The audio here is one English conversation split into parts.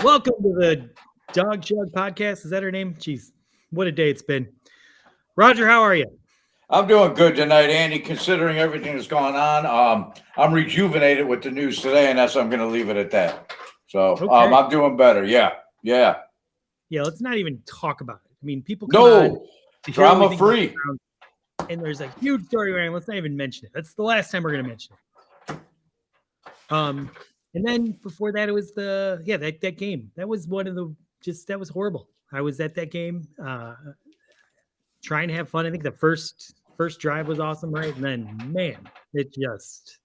Welcome to the Dog Chug podcast. Is that her name? Jeez, what a day it's been. Roger, how are you? I'm doing good tonight, Andy, considering everything that's going on. I'm rejuvenated with the news today, and I'm going to leave it at that. So Okay. I'm doing better. Yeah. Yeah, let's not even talk about it. I mean, people come on No, to hear what we drama think about free. the Browns, and there's a huge story around. Let's not even mention it. That's the last time we're going to mention it. And then before that, it was that game. That was that was horrible. I was at that game, trying to have fun. I think the first drive was awesome, right? And then, man, it just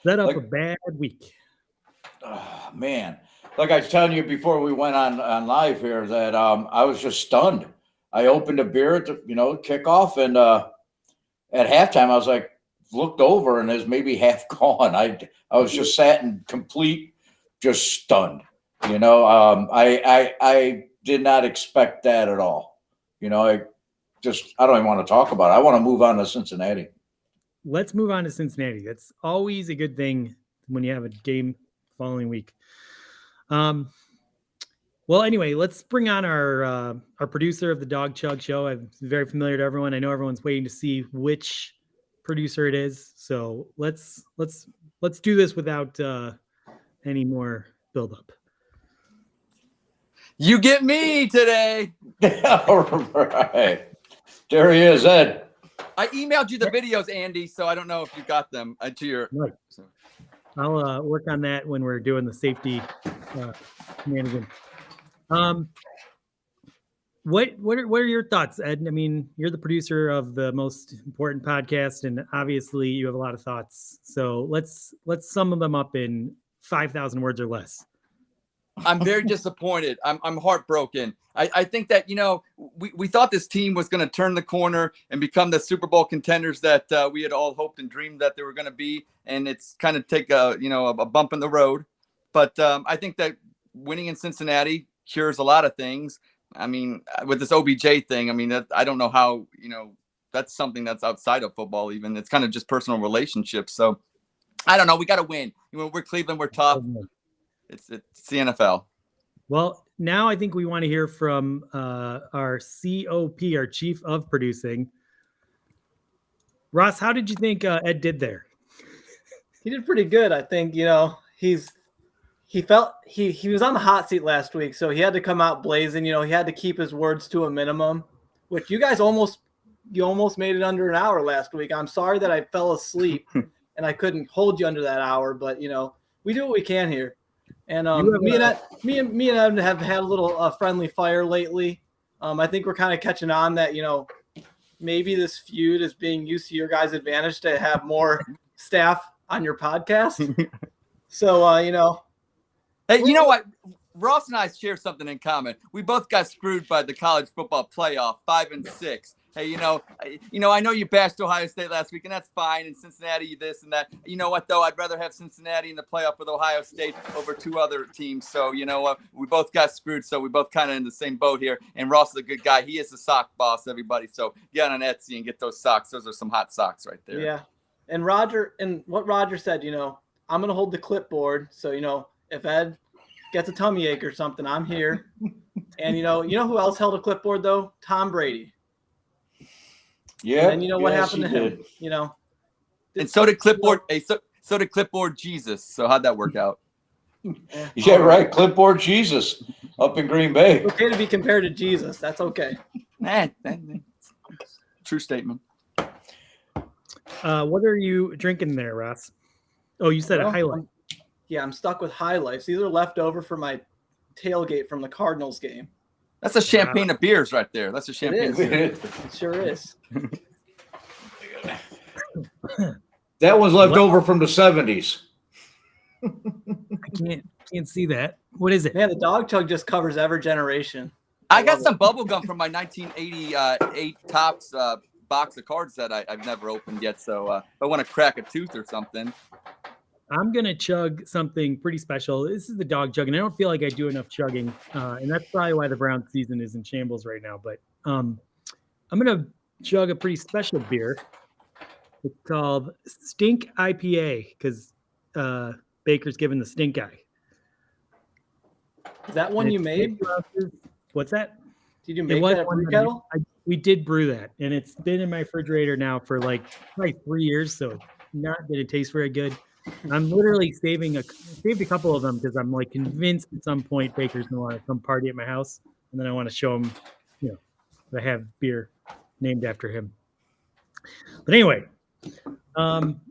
set up a bad week. Oh, man, like I was telling you before we went on live here, that I was just stunned. I opened a beer at the kickoff, and at halftime I was like, looked over, and there's maybe half gone. I was just sat in complete, just stunned. I did not expect that at all. I don't even want to talk about it. I want to move on to Cincinnati. Let's move on to Cincinnati. That's always a good thing when you have a game following week. Well, anyway, let's bring on our producer of the Dog Chug Show. I'm very familiar to everyone. I know everyone's waiting to see which producer it is. So let's do this without any more buildup. You get me today. All right. There he is, Ed. I emailed you the videos, Andy, so I don't know if you got them to your. Right. So. I'll work on that when we're doing the safety management. What are your thoughts, Ed? I mean, you're the producer of the most important podcast, and obviously you have a lot of thoughts. So let's sum them up in 5,000 words or less. I'm very disappointed. I'm heartbroken. I think that, we thought this team was going to turn the corner and become the Super Bowl contenders that we had all hoped and dreamed that they were going to be. And it's kind of take a bump in the road. But I think that winning in Cincinnati cures a lot of things. I mean, with this OBJ thing, I mean, I don't know how, that's something that's outside of football even. It's kind of just personal relationships. So I don't know. We got to win. We're Cleveland. We're tough. It's the NFL. Well, now I think we want to hear from our COP, our chief of producing. Ross, how did you think Ed did there? He did pretty good. I think, he felt he was on the hot seat last week, so he had to come out blazing. He had to keep his words to a minimum, which you guys almost made it under an hour last week. I'm sorry that I fell asleep and I couldn't hold you under that hour, but we do what we can here. And me and Evan have had a little friendly fire lately. I think we're kind of catching on that maybe this feud is being used to your guys' advantage to have more staff on your podcast. So hey, you know what? Ross and I share something in common. We both got screwed by the college football playoff, 5 and 6. Hey, I know you bashed Ohio State last week, and that's fine. And Cincinnati, this and that. You know what, though? I'd rather have Cincinnati in the playoff with Ohio State over two other teams. So, you know what? We both got screwed, so we both kind of in the same boat here. And Ross is a good guy. He is the sock boss, everybody. So get on Etsy and get those socks. Those are some hot socks right there. Yeah. And what Roger said, I'm going to hold the clipboard. So, if Ed gets a tummy ache or something, I'm here. And, you know who else held a clipboard, though? Tom Brady. Yeah. And what happened to him? And so did clipboard. So did clipboard Jesus. So how'd that work out? Yeah, right. Clipboard Jesus up in Green Bay. It's okay to be compared to Jesus. That's okay. True statement. What are you drinking there, Ross? Oh, you said a highlight. I'm stuck with High Life. These are left over from my tailgate from the Cardinals game. That's a champagne of beers right there. That's a champagne. It sure is. That was left over from the 70s. I can't see that. What is it? Man, the Dog Chug just covers every generation. I got some bubble gum from my 1988 Topps box of cards that I've never opened yet. So if I want to crack a tooth or something. I'm going to chug something pretty special. This is the Dog Chug, and I don't feel like I do enough chugging, and that's probably why the Browns season is in shambles right now. But I'm going to chug a pretty special beer. It's called Stink IPA because Baker's given the stink eye. Is that one And you it's made? 22 ounces. What's that? Did you It make was that at one brew that kettle? we did brew that, and it's been in my refrigerator now for like 3 years, so it's not going to taste very good. I'm literally saved a couple of them because I'm like convinced at some point Baker's gonna want to come party at my house, and then I want to show him, that I have beer named after him. But anyway, I'm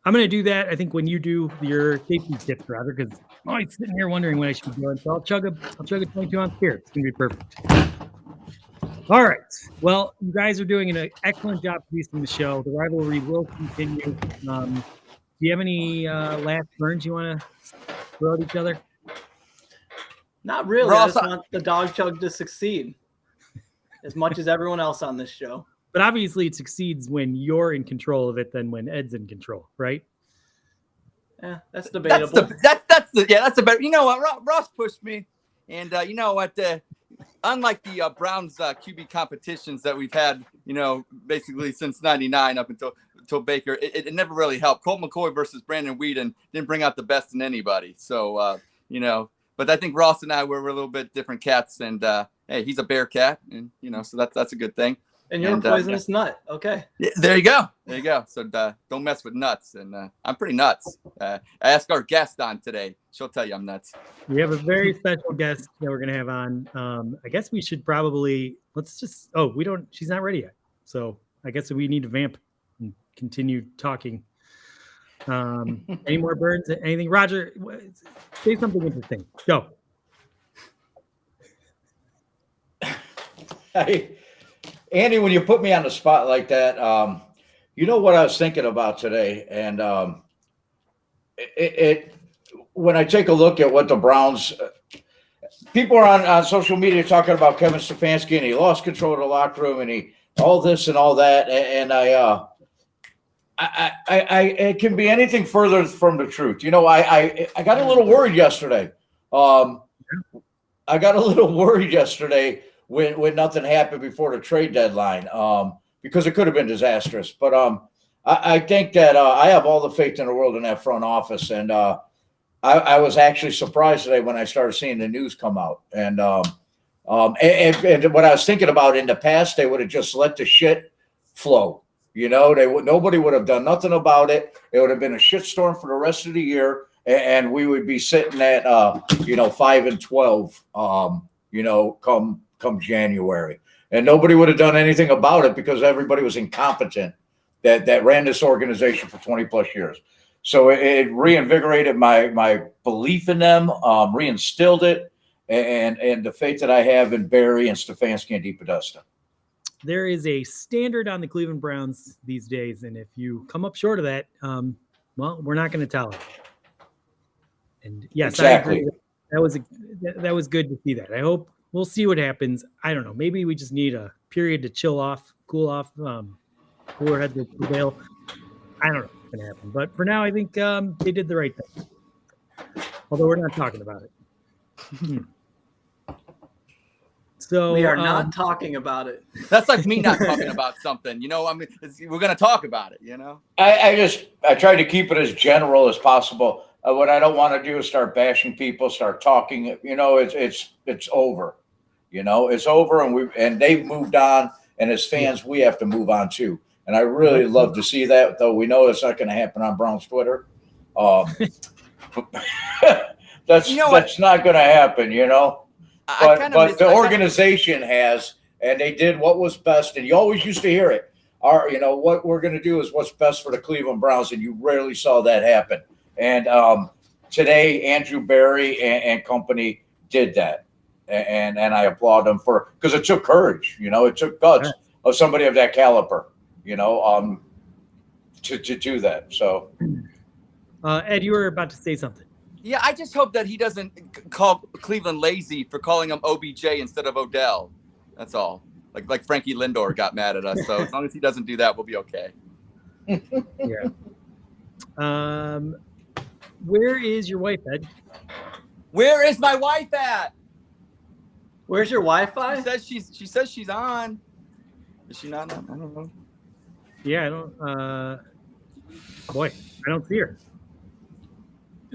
gonna do that. I think when you do your safety tips, rather, because I'm always sitting here wondering what I should be doing. So I'll chug a 22-ounce beer. It's gonna be perfect. All right. Well, you guys are doing an excellent job producing the show. The rivalry will continue. Do you have any last burns you want to throw at each other? Not really. Ross, I just want the dog chug to succeed as much as everyone else on this show. But obviously, it succeeds when you're in control of it than when Ed's in control, right? Yeah, that's debatable. That's the better. You know what? Ross pushed me, and you know what? Unlike the Browns QB competitions that we've had, basically since '99 up until Baker, it never really helped. Colt McCoy versus Brandon Whedon didn't bring out the best in anybody. So but I think Ross and I were a little bit different cats, and hey, he's a bear cat, and so that's a good thing. And you're a poisonous nut. Okay. Yeah, there you go. So don't mess with nuts, and I'm pretty nuts. I asked our guest on today; she'll tell you I'm nuts. We have a very special guest that we're going to have on. I guess we should probably she's not ready yet. So I guess we need to vamp and continue talking. Any more burns? Anything? Roger, say something interesting. Go. Andy, when you put me on the spot like that, you know what I was thinking about today, and when I take a look at what the Browns, people are on social media talking about Kevin Stefanski, and he lost control of the locker room, and he all this and all that, and I it can be anything further from the truth. I got a little worried yesterday. When nothing happened before the trade deadline, because it could have been disastrous. But I think that I have all the faith in the world in that front office, and I was actually surprised today when I started seeing the news come out. And what I was thinking about in the past, they would have just let the shit flow. Nobody would have done nothing about it. It would have been a shitstorm for the rest of the year, and we would be sitting at 5-12. Come January, and nobody would have done anything about it because everybody was incompetent that ran this organization for 20 plus years. So it reinvigorated my belief in them, reinstilled it, and the faith that I have in Barry and Stefanski and DePodesta. There is a standard on the Cleveland Browns these days, and if you come up short of that, well, we're not going to tell it. And yes, exactly. I agree. That was good to see that. I hope we'll see what happens. I don't know. Maybe we just need a period to chill off, cool off, cooler head to prevail. I don't know what's going to happen. But for now, I think they did the right thing. Although we're not talking about it. So we are not talking about it. That's like me not talking about something. We're going to talk about it, I try to keep it as general as possible. What I don't want to do is start bashing people, start talking. It's over. It's over, and they've moved on. And as fans, we have to move on too. And I really love to see that, though we know it's not going to happen on Browns Twitter. That's not going to happen, But the organization has, and they did what was best. And you always used to hear it. What we're going to do is what's best for the Cleveland Browns, and you rarely saw that happen. And today, Andrew Barry and company did that. And I applaud them because it took courage, it took guts of somebody of that caliber, to do that. So, Ed, you were about to say something. Yeah, I just hope that he doesn't call Cleveland lazy for calling him OBJ instead of Odell. That's all. Like Frankie Lindor got mad at us. So as long as he doesn't do that, we'll be okay. Yeah. Where is your wife, Ed? Where is my wife at? Where's your Wi-Fi? She says she's on. Is she not on? I don't know. Yeah, I don't. Boy, I don't see her.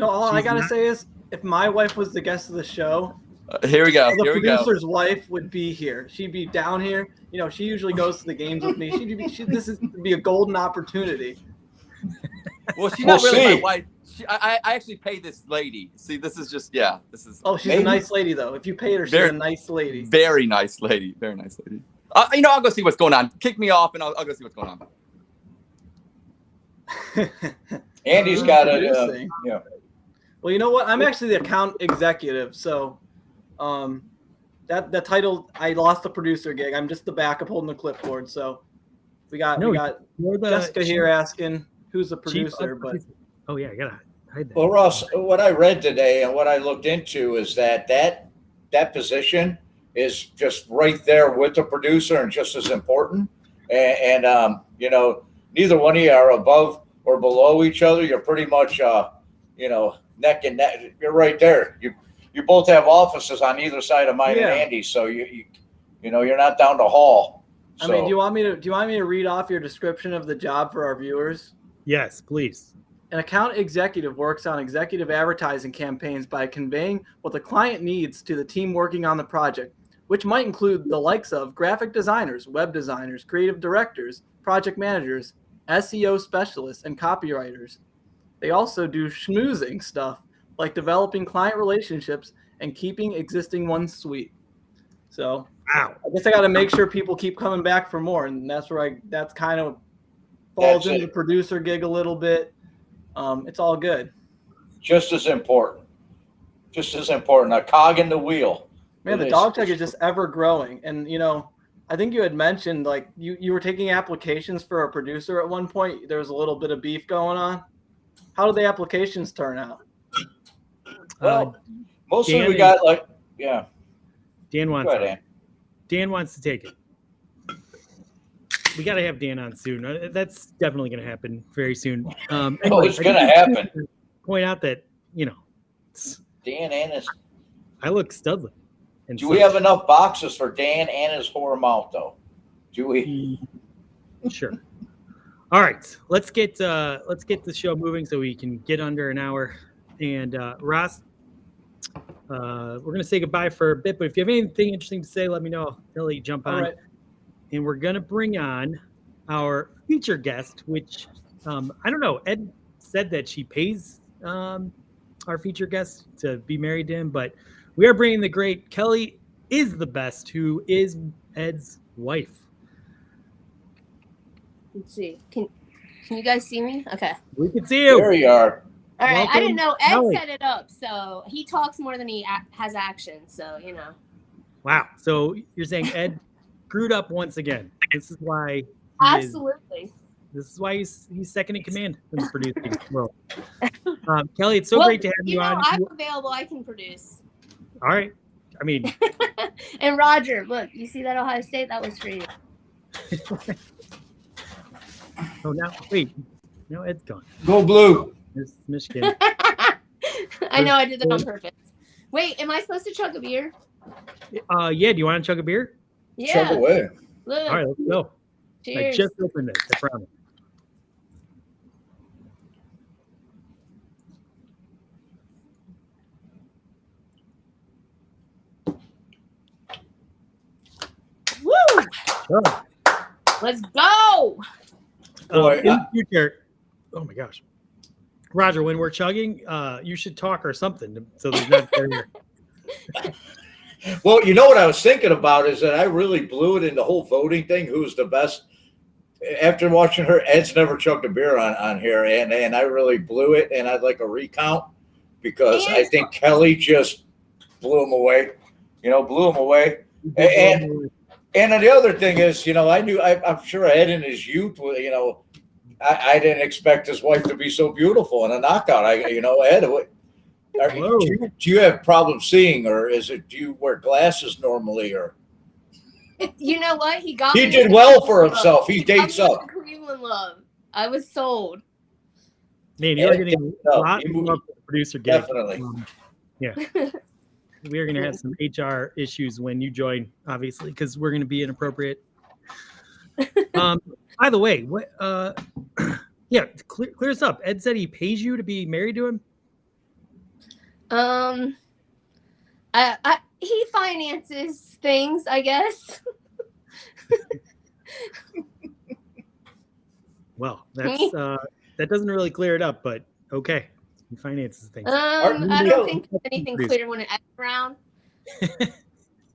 All I gotta say is, if my wife was the guest of the show, Here we go. The Here we go. producer's wife would be here. She'd be down here. You know, she usually goes to the games with me. This is be a golden opportunity. Well, she's not We'll really see. my wife. I actually pay this lady. See, this is just this is. Oh, she's Maybe. a nice lady though. If you paid her, she's Very- a nice lady. Very nice lady. Very nice lady. You know, I'll go see what's going on. Kick me off, and I'll go see what's going on. Andy's got it. Producing. Yeah. Well, you know what? I'm actually the account executive, so that title, I lost the producer gig. I'm just the backup holding the clipboard. So we got You're the Jessica here asking who's the chief producer, of- but Oh yeah, I gotta hide that. Well, Ross, what I read today and what I looked into is that position is just right there with the producer and just as important. And you know, neither one of you are above or below each other. You're pretty much, you know, neck and neck. You're right there. You both have offices on either side of mine Yeah. and Andy's, so you know, you're not down the hall. I So, mean, do you want me to read off your description of the job for our viewers? Yes, please. An account executive works on executive advertising campaigns by conveying what the client needs to the team working on the project, which might include the likes of graphic designers, web designers, creative directors, project managers, SEO specialists, and copywriters. They also do schmoozing stuff like developing client relationships and keeping existing ones sweet. So Wow. I guess I got to make sure people keep coming back for more, and that's where that's kind of falls That's into it. the producer gig a little bit. It's all good. just as important. Just as important. A cog in the wheel. Man, the It dog tag is just ever growing. And, you know, I think you had mentioned, like, you were taking applications for a producer at one point. There was a little bit of beef going on. How did the applications turn out? Well, mostly Dan we got like, yeah. Dan wants Go ahead, Ann. Dan wants to take it. We got to have Dan on soon. That's definitely going to happen very soon. Oh, Anyway, it's I gonna just happen. want to point out that, you know, Dan and his. I look studly. And Do we have enough boxes for Dan and his whore mouth, though? Do we? Sure. All right, let's get the show moving so we can get under an hour. And Ross, we're gonna say goodbye for a bit, but if you have anything interesting to say, let me know. I'll let you jump on. All right. And we're gonna bring on our feature guest, which I don't know. Ed said that she pays our feature guest to be married to him, but we are bringing the great Kelly is the best, who is Ed's wife. Let's see. Can you guys see me? Okay. We can see you. There you are. All right. Welcome, I didn't know Ed Kelly. set it up, so he talks more than he has action. So you know. Wow. So you're saying Ed screwed up once again. This is why. Absolutely. This is why he's second in command in the producing world. Kelly, it's so Well, great to have you on. I'm available. I can produce. All right. I mean, And Roger, look, you see that Ohio State? That was for you. oh now wait, now Ed's gone. Go blue. This is Michigan. I know I did that on purpose. Wait, am I supposed to chug a beer? Yeah. Do you want to chug a beer? Chug Yeah. away. Look. All right, let's go. I Cheers. just opened this. I promise. Woo! Oh, Let's go. Boy, in the future, oh my gosh, Roger, when we're chugging, you should talk or something so there's not barrier. Well, you know what I was thinking about is that I really blew it in the whole voting thing. Who's the best? After watching her, Ed's never chugged a beer on here, and I really blew it, and I'd like a recount because I think Kelly just blew him away. You know, blew him away. And the other thing is, you know, I'm sure Ed in his youth, you know, I didn't expect his wife to be so beautiful in a knockout. Ed, do you have problems seeing, or do you wear glasses normally, or? You know what? He got. He me did with well the for Cleveland himself. love. He dates got me up. with the Cleveland love. I was sold. Man, you're getting a lot he of moved- love for the producer gig. Definitely. Yeah. We are going to have some HR issues when you join, obviously, because we're going to be inappropriate. By the way, what? Yeah, clear us up. Ed said he pays you to be married to him. I He finances things, I guess. Well, that's that doesn't really clear it up, but okay. He finances things. I don't think there's anything clear when it's around.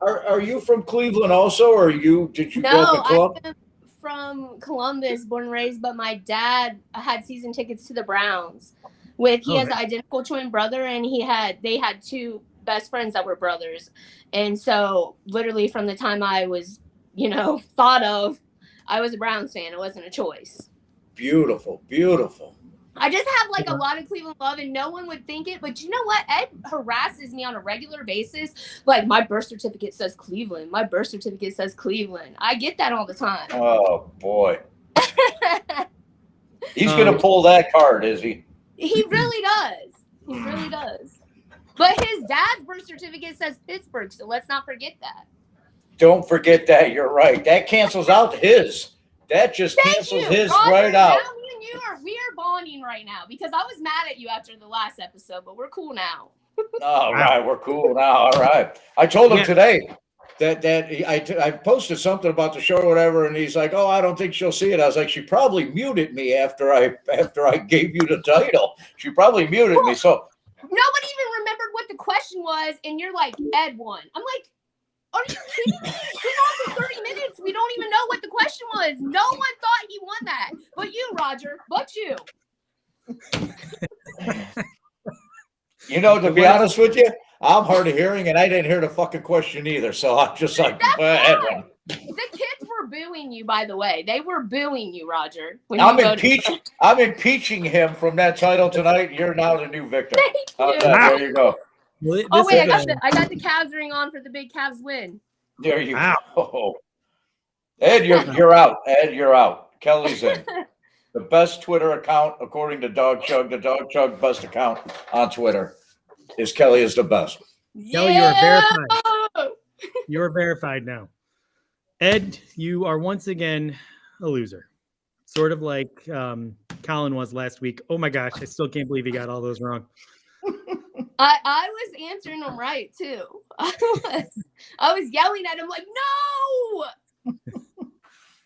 Are you from Cleveland also, or did you grow up in Columbus? I'm from Columbus, born and raised, but my dad had season tickets to the Browns. He has an identical twin brother, and they had two best friends that were brothers. And so literally from the time I was, thought of, I was a Browns fan. It wasn't a choice. Beautiful, beautiful. I just have like a lot of Cleveland love, and no one would think it. But you know what? Ed harasses me on a regular basis. Like, my birth certificate says Cleveland. My birth certificate says Cleveland. I get that all the time. Oh, boy. He's going to pull that card, is he? He really does. He really does. But his dad's birth certificate says Pittsburgh, so let's not forget that. Don't forget that. You're right. That cancels out his. That just cancels his right out. Now me and you we are bonding right now because I was mad at you after the last episode, but we're cool now. All right, we're cool now. All right. I told him today that I posted something about the show or whatever, and he's like, "Oh, I don't think she'll see it." I was like, "She probably muted me after I gave you the title. She probably muted me." So nobody even remembered what the question was, and you're like, "Ed won." I'm like, are you kidding me? It's been on for 30 minutes. We don't even know what the question was. No one thought he won that. But you, Roger. But you. to be honest with you, I'm hard of hearing, and I didn't hear the fucking question either. So I'm just like, the kids were booing you, by the way. They were booing you, Roger. I'm impeaching him from that title tonight. You're now the new victor. Thank you. There you go. Oh wait, I got the Cavs ring on for the big Cavs win. There you go. Ed, you're out. Ed, you're out. Kelly's in. The best Twitter account, according to Dog Chug, the Dog Chug best account on Twitter is Kelly is the best. Kelly, you are verified. You are verified now. Ed, you are once again a loser. Sort of like Colin was last week. Oh my gosh, I still can't believe he got all those wrong. I was answering them right too. I was yelling at him like, no.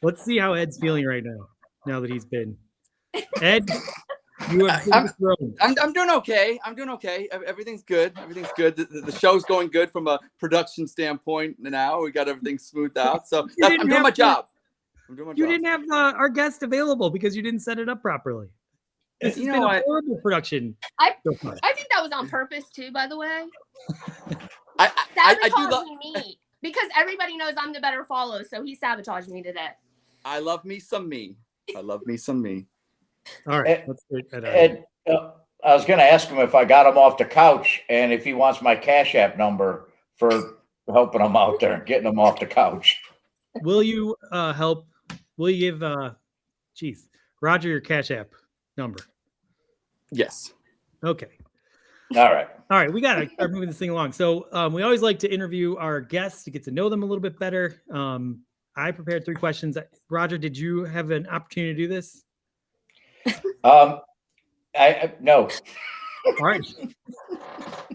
Let's see how Ed's feeling right now that he's been. Ed, you have I'm doing okay. Everything's good. The show's going good from a production standpoint now. We got everything smoothed out. So I'm doing my job. You didn't have our guest available because you didn't set it up properly. This has been a horrible production. I think that was on purpose too, by the way. I do love me because everybody knows I'm the better follow, so he sabotaged me today. I love me some me. All right, let's do it. Ed, I was going to ask him if I got him off the couch and if he wants my Cash App number for helping him out there and getting him off the couch. Will you help? Will you give Roger your Cash App number? Yes. Okay. All right. We got to start moving this thing along. So we always like to interview our guests to get to know them a little bit better. I prepared 3 questions. Roger, did you have an opportunity to do this? No. All right.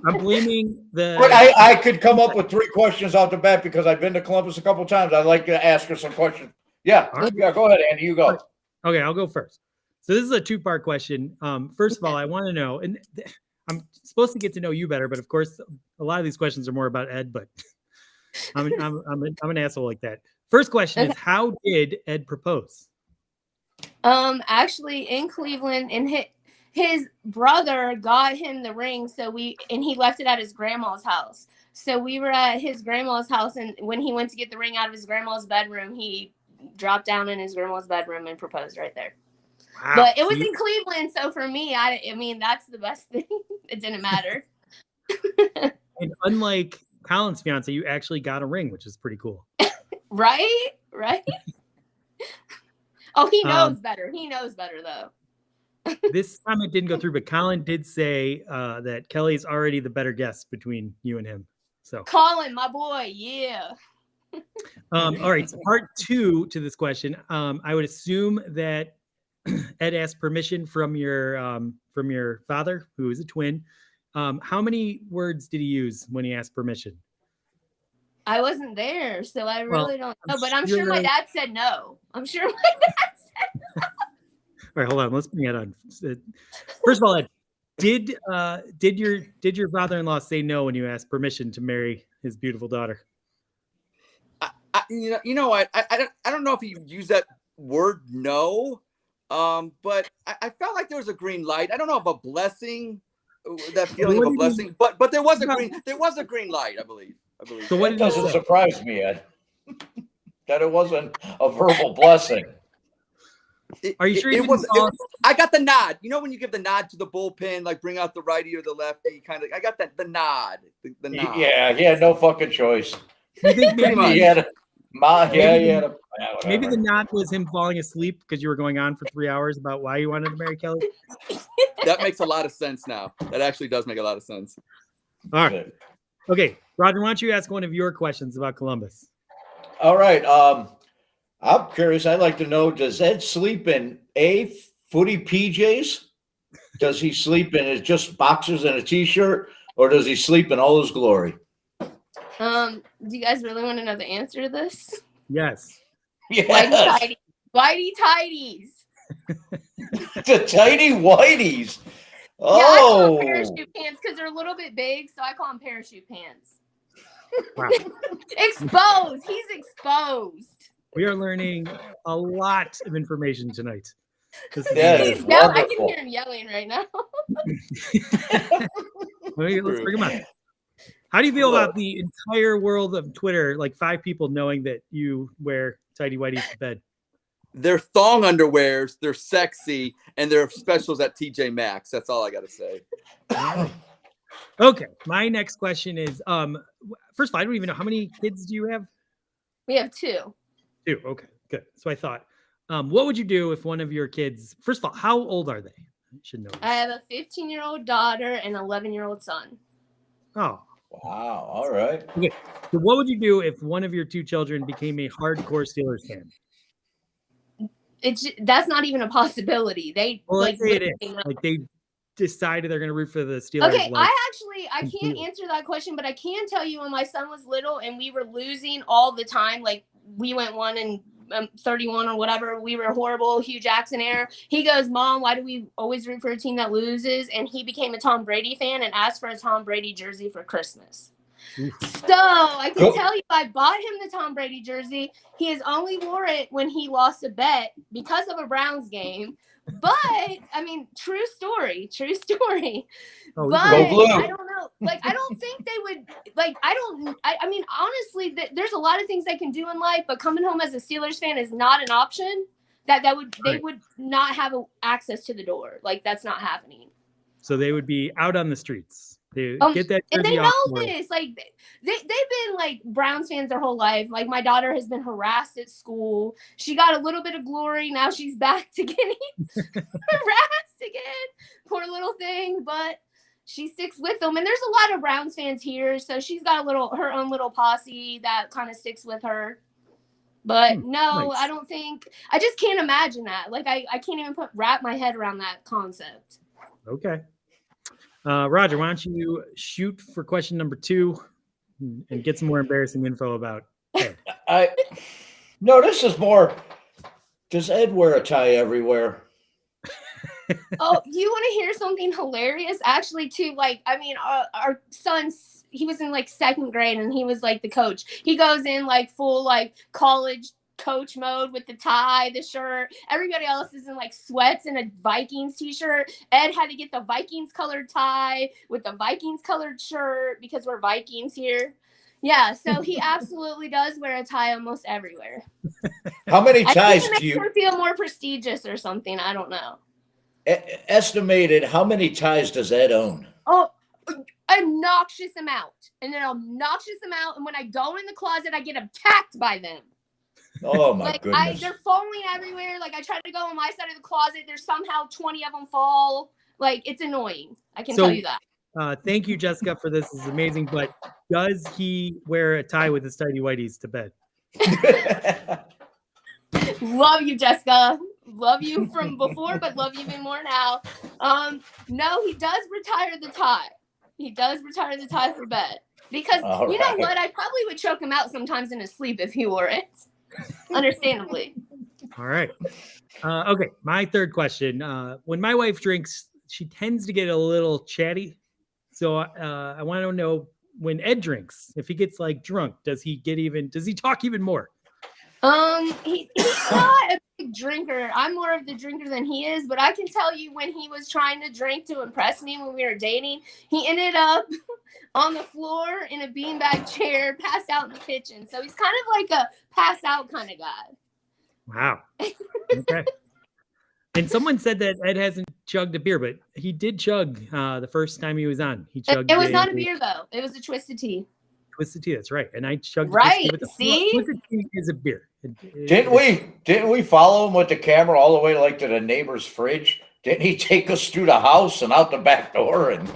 I'm blaming the. But I could come up with 3 questions off the bat because I've been to Columbus a couple times. I'd like to ask her some questions. Yeah. Right. Yeah. Go ahead, Andy. You go. Okay, I'll go first. So this is a 2-part question. First of all, I want to know, and I'm supposed to get to know you better, but of course, a lot of these questions are more about Ed. But I'm an asshole like that. First question is, how did Ed propose? Actually in Cleveland, and his brother got him the ring, and he left it at his grandma's house. So we were at his grandma's house, and when he went to get the ring out of his grandma's bedroom, he dropped down in his grandma's bedroom and proposed right there. Wow. But it was in Cleveland, so for me, I mean, that's the best thing. It didn't matter. And unlike Colin's fiance, you actually got a ring, which is pretty cool. Right? Oh, he knows better. He knows better, though. This comment didn't go through, but Colin did say that Kelly's already the better guest between you and him. So Colin, my boy, yeah. All right, so part 2 to this question. I would assume that Ed asked permission from your father, who is a twin. How many words did he use when he asked permission? I wasn't there, so I Well, really don't I'm know. But I'm sure my sure- dad said no. I'm sure my dad said All right, hold on. Let's bring it on. First of all, Ed, did your father-in-law say no when you asked permission to marry his beautiful daughter? You know what? I don't know if he used that word no, but I felt like there was a green light. I don't know if a blessing, that feeling of a blessing, but there was a green light. I believe. So what That did he doesn't say? surprise me, Ed. That it wasn't a verbal blessing. Are you sure he it didn't was? call- I got the nod. You know when you give the nod to the bullpen, like bring out the righty or the lefty, kind of. I got the nod. The nod. Yeah, he had no fucking choice. You think Pretty much. He had a, Maybe he had a, maybe the whatever. nod was him falling asleep because you were going on for 3 hours about why you wanted to marry Kelly? That makes a lot of sense now. That actually does make a lot of sense. All right. Okay, Roger, why don't you ask one of your questions about Columbus? All right. I'm curious. I'd like to know: does Ed sleep in footy PJs? Does he sleep in just boxers and a t-shirt, or does he sleep in all his glory? Do you guys really want to know the answer to this? Yes. Whitey Yes, tighty. Whitey tighties. the tidy whiteys. Yeah, I call them Oh, parachute pants because they're a little bit big, so I call them parachute pants. Wow. Exposed. He's exposed. We are learning a lot of information tonight. This is That amazing. is I can wonderful. hear him yelling right now. Okay, let's bring him on. How do you feel about the entire world of Twitter, like 5 people knowing that you wear tidy whities to bed? They're thong underwears. They're sexy, and they're specials at TJ Maxx. That's all I got to say. Okay, my next question is, first of all, I don't even know, how many kids do you have? We have 2. 2. Okay, good. So I thought, what would you do if one of your kids, first of all, how old are they? I should know. I have a 15-year-old daughter and an 11-year-old son. Oh, Wow. All right. so what would you do if one of your 2 children became a hardcore Steelers fan? That's not even a possibility. They Well, like, let's say it is. literally- Like they decided they're going to root for the Steelers. Okay, like, I can't completely. answer that question, but I can tell you when my son was little and we were losing all the time, like we went 1 and 31 or whatever, we were horrible, Hugh Jackson era. He goes, "Mom, why do we always root for a team that loses?" And he became a Tom Brady fan and asked for a Tom Brady jersey for Christmas. Oof. So I can tell you, I bought him the Tom Brady jersey. He has only wore it when he lost a bet because of a Browns game. But I mean, true story. Oh, But Go Blue. I don't know. Like, I don't think they would. Like, I mean, honestly, there's a lot of things they can do in life, but coming home as a Steelers fan is not an option. They would not have access to the door. Like, that's not happening. So they would be out on the streets. They get that And they jersey know off work. this. Like, they've been like Browns fans their whole life. Like, my daughter has been harassed at school. She got a little bit of glory. Now she's back to getting harassed again. Poor little thing. But she sticks with them. And there's a lot of Browns fans here. So she's got her own little posse that kind of sticks with her. But no, nice. I don't think. I just can't imagine that. Like, I can't even wrap my head around that concept. Okay. Roger, why don't you shoot for question number 2 and get some more embarrassing info about Ed? No, this is more. Does Ed wear a tie everywhere? Oh, you want to hear something hilarious? Actually, too, like, I mean, our son's, he was in like 2nd grade and he was like the coach. He goes in like full like college coach mode with the tie, the shirt. Everybody else is in like sweats and a Vikings t-shirt. Ed had to get the Vikings colored tie with the Vikings colored shirt because we're Vikings here. Yeah, so he absolutely does wear a tie almost everywhere. How many I ties think it do makes you her feel more prestigious or something. I don't know. estimated? How many ties does Ed own? Oh, obnoxious amount. And an obnoxious amount. And when I go in the closet, I get attacked by them. Oh my Like, goodness! they're falling everywhere. Like, I try to go on my side of the closet. There's somehow 20 of them fall. Like, it's annoying. I can tell you that. Thank you, Jessica, for this. This is amazing. But does he wear a tie with his tidy whities to bed? Love you, Jessica. Love you from before, but love you even more now. No, he does retire the tie. He does retire the tie for bet. Because All you know right. what? I probably would choke him out sometimes in his sleep if he wore it. Understandably. All right. Okay. My third question. When my wife drinks, she tends to get a little chatty. So I want to know, when Ed drinks, if he gets like drunk, does he talk even more? He's not a big drinker. I'm more of the drinker than he is, but I can tell you when he was trying to drink to impress me when we were dating, he ended up on the floor in a beanbag chair, passed out in the kitchen. So he's kind of like a pass out kind of guy. Wow. Okay. And someone said that Ed hasn't chugged a beer, but he did chug the first time he was on. He chugged. It was not a beer though. It was a Twisted Tea. Twisted Tea, that's right. And I chugged the Right. Twisted Tea. See? Twisted Tea is a beer. Didn't we follow him with the camera all the way like to the neighbor's fridge? Didn't he take us through the house and out the back door and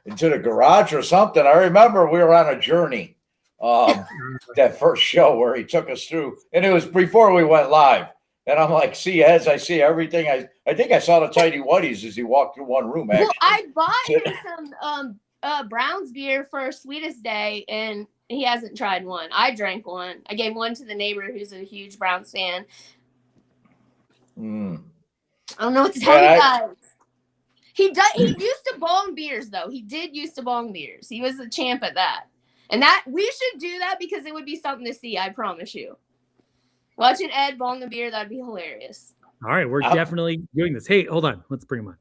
into the garage or something? I remember we were on a journey, that first show where he took us through, and it was before we went live. And I'm like, see, as I see everything, I think I saw the tidy whities as he walked through one room. Actually, Well, I bought him some Brown's beer for Sweetest Day, and he hasn't tried one. I drank one. I gave one to the neighbor who's a huge Browns fan. I don't know what to tell you guys. He used to bong beers though. He did used to bong beers. He was a champ at that. And that we should do that because it would be something to see, I promise you. Watching Ed bong a beer, that'd be hilarious. All right, we're definitely doing this. Hey, hold on. Let's bring him on.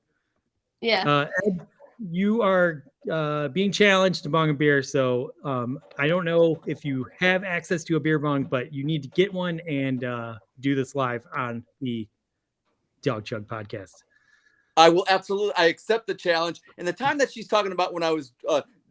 Yeah. Ed, you are being challenged to bong a beer, so I don't know if you have access to a beer bong, but you need to get one and do this live on the Dog Chug podcast. I will absolutely. I accept the challenge. And the time that she's talking about when I was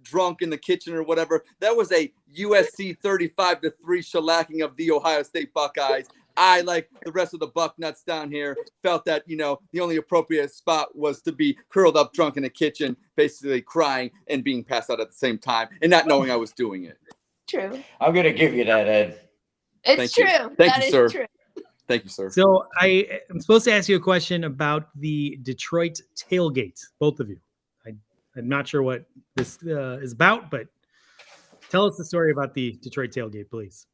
drunk in the kitchen or whatever, that was a USC 35-3 shellacking of the Ohio State Buckeyes. I, like the rest of the Bucknuts down here, felt that, the only appropriate spot was to be curled up drunk in the kitchen, basically crying and being passed out at the same time and not knowing I was doing it. True. I'm going to give you that, Ed. It's true. Thank you, sir. True. Thank you, sir. So I am supposed to ask you a question about the Detroit tailgate, both of you. I'm not sure what this is about, but tell us the story about the Detroit tailgate, please.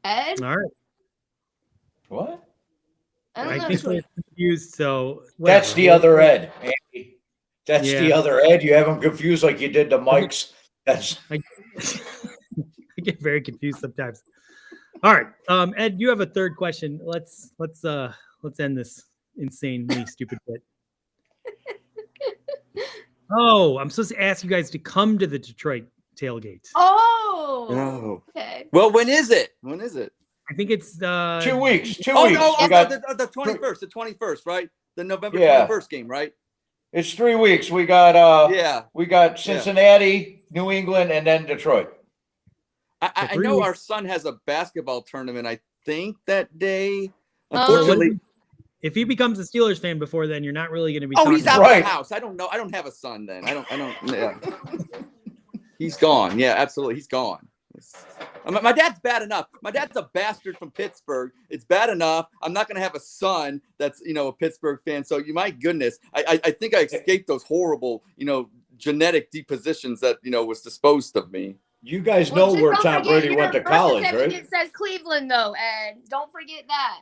Ed? All right. What? I think we're confused, so That's the other Ed, Andy. That's Yeah. the other Ed. You have him confused like you did the mics. That's I get very confused sometimes. All right, Ed, you have a third question. Let's end this insanely stupid bit. Oh, I'm supposed to ask you guys to come to the Detroit tailgate. Oh. Okay. Well, when is it? I think it's 2 weeks. 2 Oh, weeks. no, We got, the 21st, the 21st, right? The November Yeah. 21st game, right? it's 3 weeks. We got Yeah. we got Cincinnati, New England, and then Detroit. I So 3 know weeks. our son has a basketball tournament, I think, that day. Oh. Unfortunately. If he becomes a Steelers fan before then, you're not really going to be. Oh, talking he's out about Right. of the house. I don't know. I don't have a son then. I don't. Yeah. He's gone. Yeah, absolutely. He's gone. My dad's bad enough. My dad's a bastard from Pittsburgh. It's bad enough. I'm not going to have a son that's, a Pittsburgh fan. So my goodness, I think I escaped those horrible, genetic depositions that, was disposed of me. You guys Well, know just where don't Tom forget Brady your went to birth college, certificate right? says Cleveland, though, Ed. Don't forget that.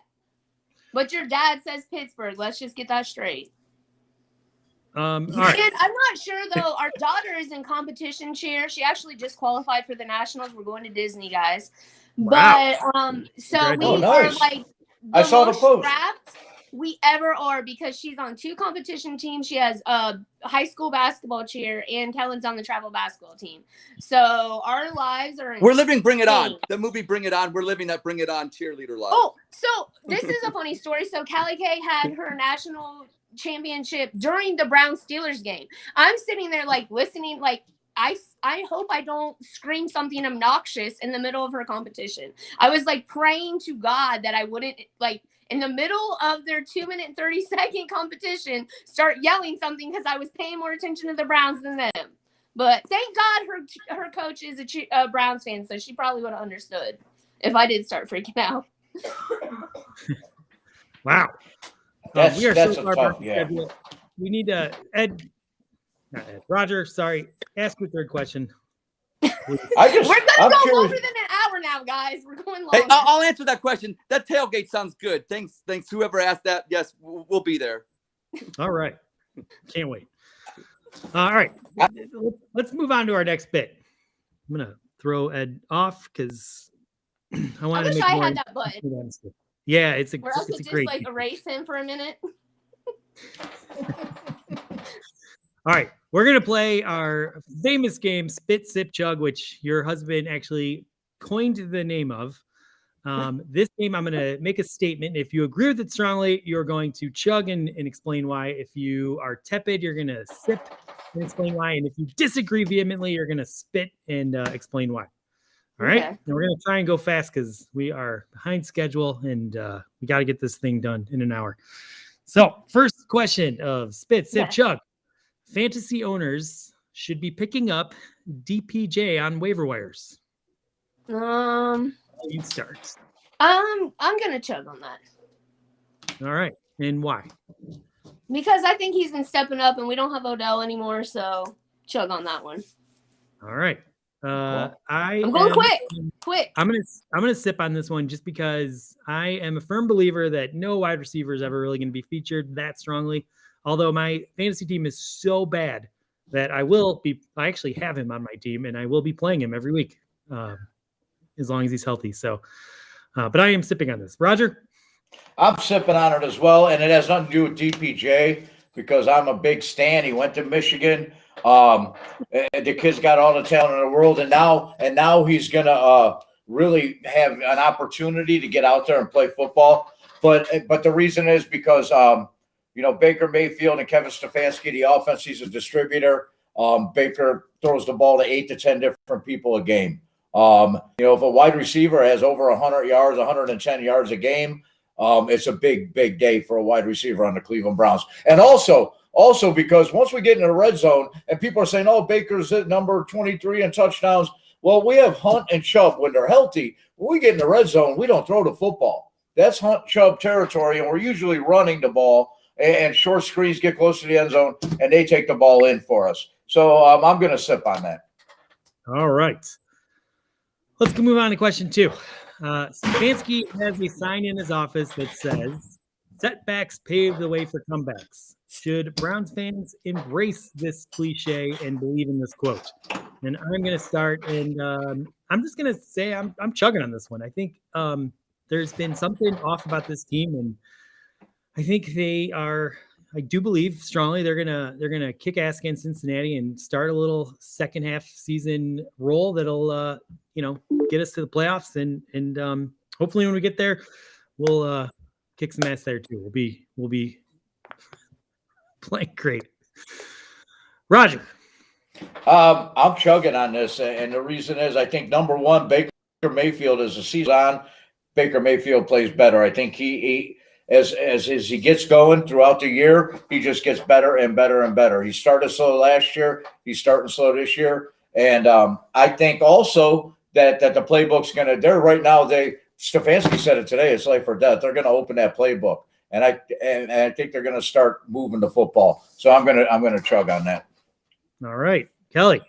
But your dad says Pittsburgh. Let's just get that straight. All right. And I'm not sure, though. Our daughter is in competition cheer. She actually just qualified for the Nationals. We're going to Disney, guys. Wow. But so we Oh, are nice. like I saw the most post. strapped we ever are because she's on 2 competition teams. She has a high school basketball cheer, and Kellen's on the travel basketball team. So our lives are. We're living Bring It On. insane. The movie Bring It On. We're living that Bring It On cheerleader life. Oh, so this is a funny story. So Callie Kay had her national championship during the Browns Steelers game. I'm sitting there like listening, like I hope I don't scream something obnoxious in the middle of her competition. I was like praying to God that I wouldn't like in the middle of their 2-minute and 30-second competition start yelling something because I was paying more attention to the Browns than them. But thank God her coach is a Browns fan, so she probably would have understood if I did start freaking out. Wow. That's we are a so far tough, behind yeah. schedule. We need to Ed. Roger, sorry. Ask your third question. I'm We're gonna go curious. longer than an hour now, guys. We're going longer. Hey, I'll answer that question. That tailgate sounds good. Thanks. Whoever asked that. Yes, we'll be there. All right. Can't wait. All right. Let's move on to our next bit. I'm going to throw Ed off because I want to wish make I more. had that button. Yeah, it's a, Or else it's a just great. like erase him for a minute. All right. We're going to play our famous game, Spit, Sip, Chug, which your husband actually coined the name of. This game, I'm going to make a statement. If you agree with it strongly, you're going to chug and explain why. If you are tepid, you're going to sip and explain why. And if you disagree vehemently, you're going to spit and explain why. All right. Okay. And we're going to try and go fast because we are behind schedule and we got to get this thing done in an hour. So, first question of Spit, Sip, Chug. Fantasy owners should be picking up DPJ on waiver wires. You start. I'm gonna chug on that All right. And why? because I think he's been stepping up, and we don't have Odell anymore. So chug on that one. All right. I'm going quick. I'm gonna sip on this one just because I am a firm believer that no wide receiver is ever really going to be featured that strongly. Although my fantasy team is so bad that I actually have him on my team and I will be playing him every week as long as he's healthy. So, but I am sipping on this. Roger? I'm sipping on it as well, and it has nothing to do with DPJ because I'm a big stan. He went to Michigan. And the kid's got all the talent in the world, and now he's gonna really have an opportunity to get out there and play football. But the reason is because Baker Mayfield and Kevin Stefanski, the offense, he's a distributor. Baker throws the ball to 8 to 10 different people a game. If a wide receiver has over 100 yards, 110 yards a game, it's a big day for a wide receiver on the Cleveland Browns. And also because once we get in the red zone and people are saying, oh, Baker's at number 23 in touchdowns. Well, we have Hunt and Chubb when they're healthy. When we get in the red zone, we don't throw the football. That's Hunt Chubb territory, and we're usually running the ball, and short screens get close to the end zone, and they take the ball in for us. So I'm going to sip on that. All right. Let's move on to question 2. Stefanski has a sign in his office that says, setbacks pave the way for comebacks. Should Browns fans embrace this cliche and believe in this quote? And I'm going to start, and I'm just going to say I'm chugging on this one. I think there's been something off about this team, and I think I do believe strongly they're gonna kick ass against Cincinnati and start a little second half season roll that'll get us to the playoffs, and hopefully when we get there, we'll kick some ass there too. We'll be playing great. Roger. I'm chugging on this, and the reason is I think number one, Baker Mayfield, as the season on, Baker Mayfield plays better. I think he as he gets going throughout the year, he just gets better and better and better. He started slow last year. He's starting slow this year, and I think also that the playbook's gonna. They're right now. Stefanski said it today. It's life or death. They're gonna open that playbook, and I think they're gonna start moving the football. So I'm gonna chug on that. All right, Kelly.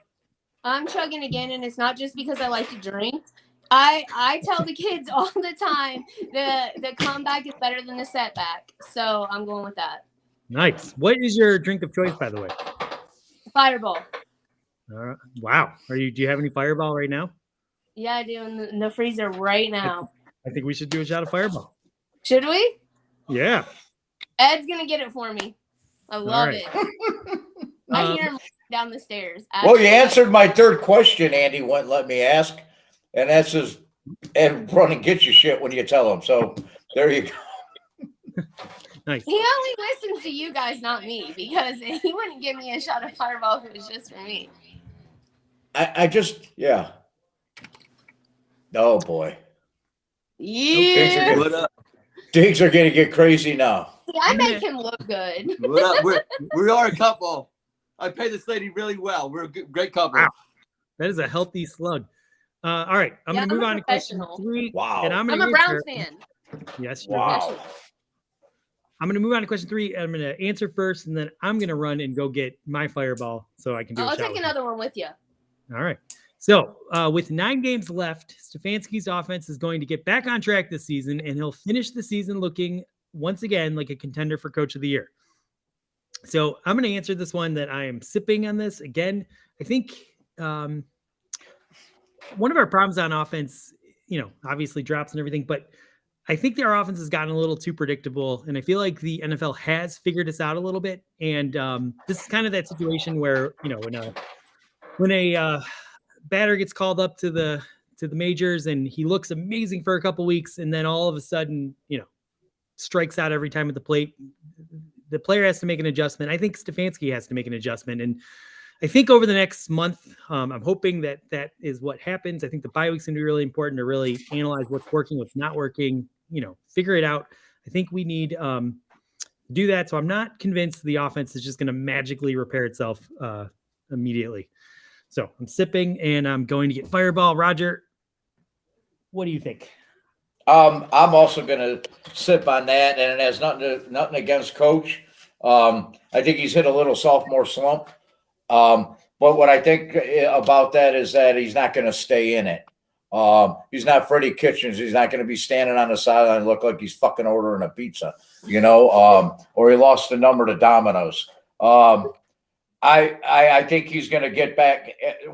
I'm chugging again, and it's not just because I like to drink. I tell the kids all the time the comeback is better than the setback. So I'm going with that. Nice. What is your drink of choice, by the way? Fireball. Wow. Do you have any Fireball right now? Yeah, I do in the freezer right now. I think we should do a shot of Fireball. Should we? Yeah. Ed's gonna get it for me. I love it. I hear him down the stairs. Well, you answered my third question, Andy wouldn't let me ask. And that's just Ed run and get you shit when you tell him. So there you go. Nice. He only listens to you guys, not me, because he wouldn't give me a shot of Fireball if it was just for me. Yeah. Oh, boy. Yeah. What up? Things are going to get crazy now. See, I make him look good. What up? We are a couple. I pay this lady really well. We're a great couple. Wow. That is a healthy slug. All right. I'm going to move on to question 3. Wow. And I'm a Browns fan. Yes. Wow. I'm going to move on to question 3. I'm going to answer first, and then I'm going to run and go get my fireball so I can do a I'll shot take with another one with you. All right. So with 9 games left, Stefanski's offense is going to get back on track this season, and he'll finish the season looking once again like a contender for Coach of the Year. So I'm going to answer this one that I am sipping on this. Again, I think one of our problems on offense, obviously drops and everything, but I think our offense has gotten a little too predictable, and I feel like the NFL has figured us out a little bit. And this is kind of that situation where, when a batter gets called up to the majors and he looks amazing for a couple weeks, and then all of a sudden, strikes out every time at the plate, the player has to make an adjustment. I think Stefanski has to make an adjustment. And I think over the next month, I'm hoping that is what happens. I think the bye week's going to be really important to really analyze what's working, what's not working, figure it out. I think we need to do that. So I'm not convinced the offense is just going to magically repair itself immediately. So I'm sipping and I'm going to get fireball. Roger, what do you think? I'm also going to sip on that, and it has nothing against Coach. I think he's hit a little sophomore slump. But what I think about that is that he's not going to stay in it. He's not Freddie Kitchens. He's not going to be standing on the sideline and look like he's fucking ordering a pizza, or he lost the number to Domino's. I think he's going to get back,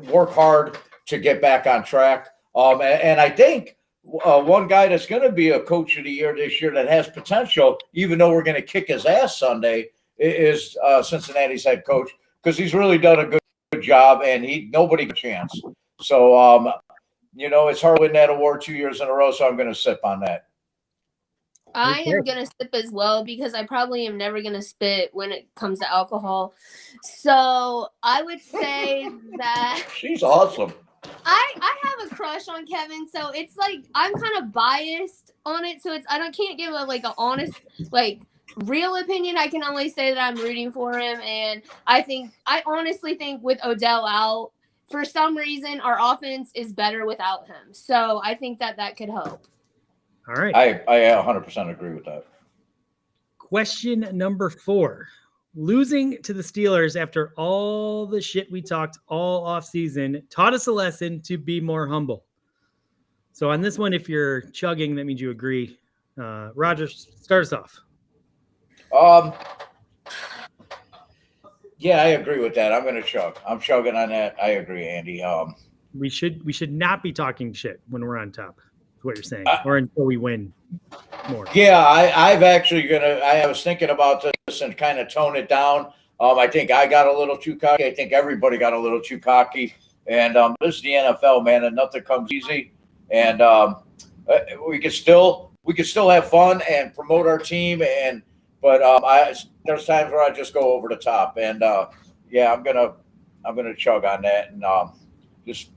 work hard to get back on track. And I think one guy that's going to be a Coach of the Year this year that has potential, even though we're going to kick his ass Sunday, is Cincinnati's head coach, because he's really done a good job, and nobody got a chance. So, it's hard to win that award 2 years in a row, so I'm going to sip on that. I am going to sip as well, because I probably am never going to spit when it comes to alcohol. So I would say that she's awesome. I have a crush on Kevin, so it's like I'm kind of biased on it. So can't give an honest, real opinion. I can only say that I'm rooting for him, and I honestly think with Odell out, for some reason our offense is better without him. So I think that could help. All right. I 100% agree with that. Question number 4. Losing to the Steelers after all the shit we talked all offseason taught us a lesson to be more humble. So on this one, if you're chugging, that means you agree. Roger, start us off. Yeah, I agree with that. I'm going to chug. I'm chugging on that. I agree, Andy. We should not be talking shit when we're on top. Is what you're saying, or until we win more. Yeah, I was thinking about this and kind of tone it down. I think I got a little too cocky. I think everybody got a little too cocky. And this is the NFL, man, and nothing comes easy. And we could still have fun and promote our team. But there's times where I just go over the top. And I'm gonna chug on that and just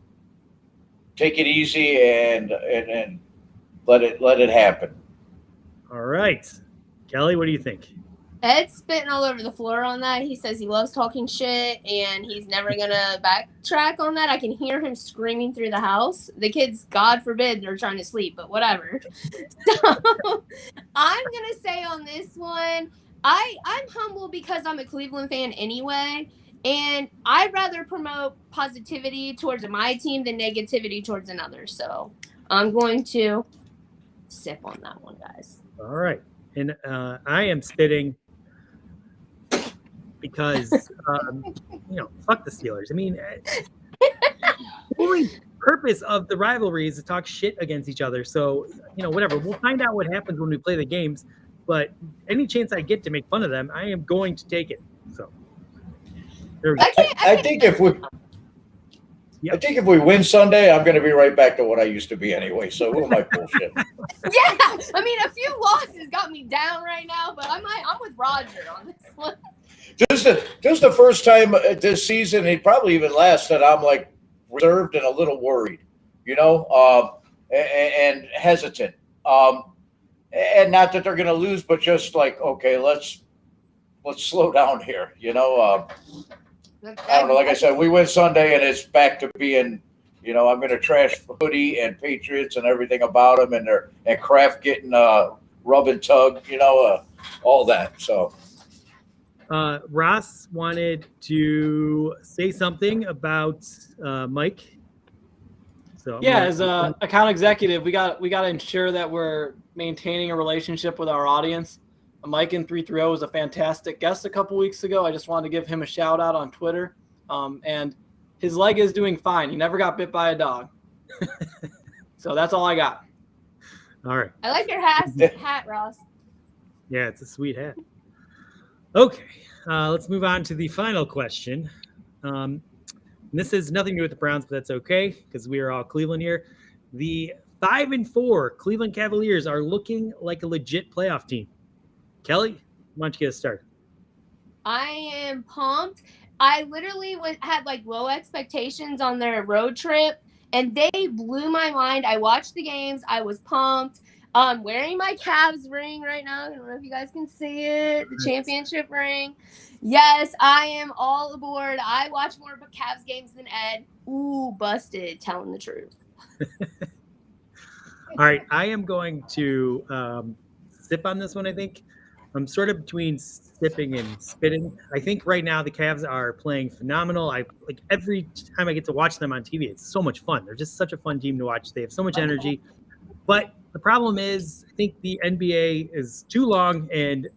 take it easy and let it happen. All right, Kelly, what do you think? Ed's spitting all over the floor on that. He says he loves talking shit, and he's never going to backtrack on that. I can hear him screaming through the house. The kids, God forbid, they're trying to sleep, but whatever. So I'm going to say on this one, I'm humble because I'm a Cleveland fan anyway, and I'd rather promote positivity towards my team than negativity towards another. So I'm going to sip on that one, guys. All right. And I am spitting because, fuck the Steelers. I mean, the only purpose of the rivalry is to talk shit against each other. So, whatever. We'll find out what happens when we play the games. But any chance I get to make fun of them, I am going to take it. So, there we go. I think if we win Sunday, I'm going to be right back to what I used to be anyway. So who am I bullshit? Yeah, I mean, a few losses got me down right now, but I'm with Roger on this one. Just the first time this season, and probably even last, that I'm reserved and a little worried, and hesitant. And not that they're going to lose, but just okay, let's slow down here, I don't know. Like I said, we win Sunday, and it's back to being, I'm going to trash Hoodie and Patriots and everything about them, and Kraft getting rub and tug. all that. So Ross wanted to say something about Mike. So Yeah, as a account executive, we got to ensure that we're maintaining a relationship with our audience. Mike in 330 was a fantastic guest a couple weeks ago. I just wanted to give him a shout out on Twitter. And his leg is doing fine. He never got bit by a dog. So that's all I got. All right. I like your hat, Ross. Yeah, it's a sweet hat. Okay, let's move on to the final question. This has nothing to do with the Browns, but that's okay because we are all Cleveland here. The 5-4 Cleveland Cavaliers are looking like a legit playoff team. Kelly, why don't you get us started? I am pumped. I literally had like low expectations on their road trip, and they blew my mind. I watched the games. I was pumped. I'm wearing my Cavs ring right now. I don't know if you guys can see it. The championship ring. Yes, I am all aboard. I watch more Cavs games than Ed. Ooh, busted. Telling the truth. All right, I am going to sip on this one, I think. I'm sort of between sipping and spitting. I think right now the Cavs are playing phenomenal. Like every time I get to watch them on TV, it's so much fun. They're just such a fun team to watch. They have so much energy. But the problem is, I think the NBA is too long, and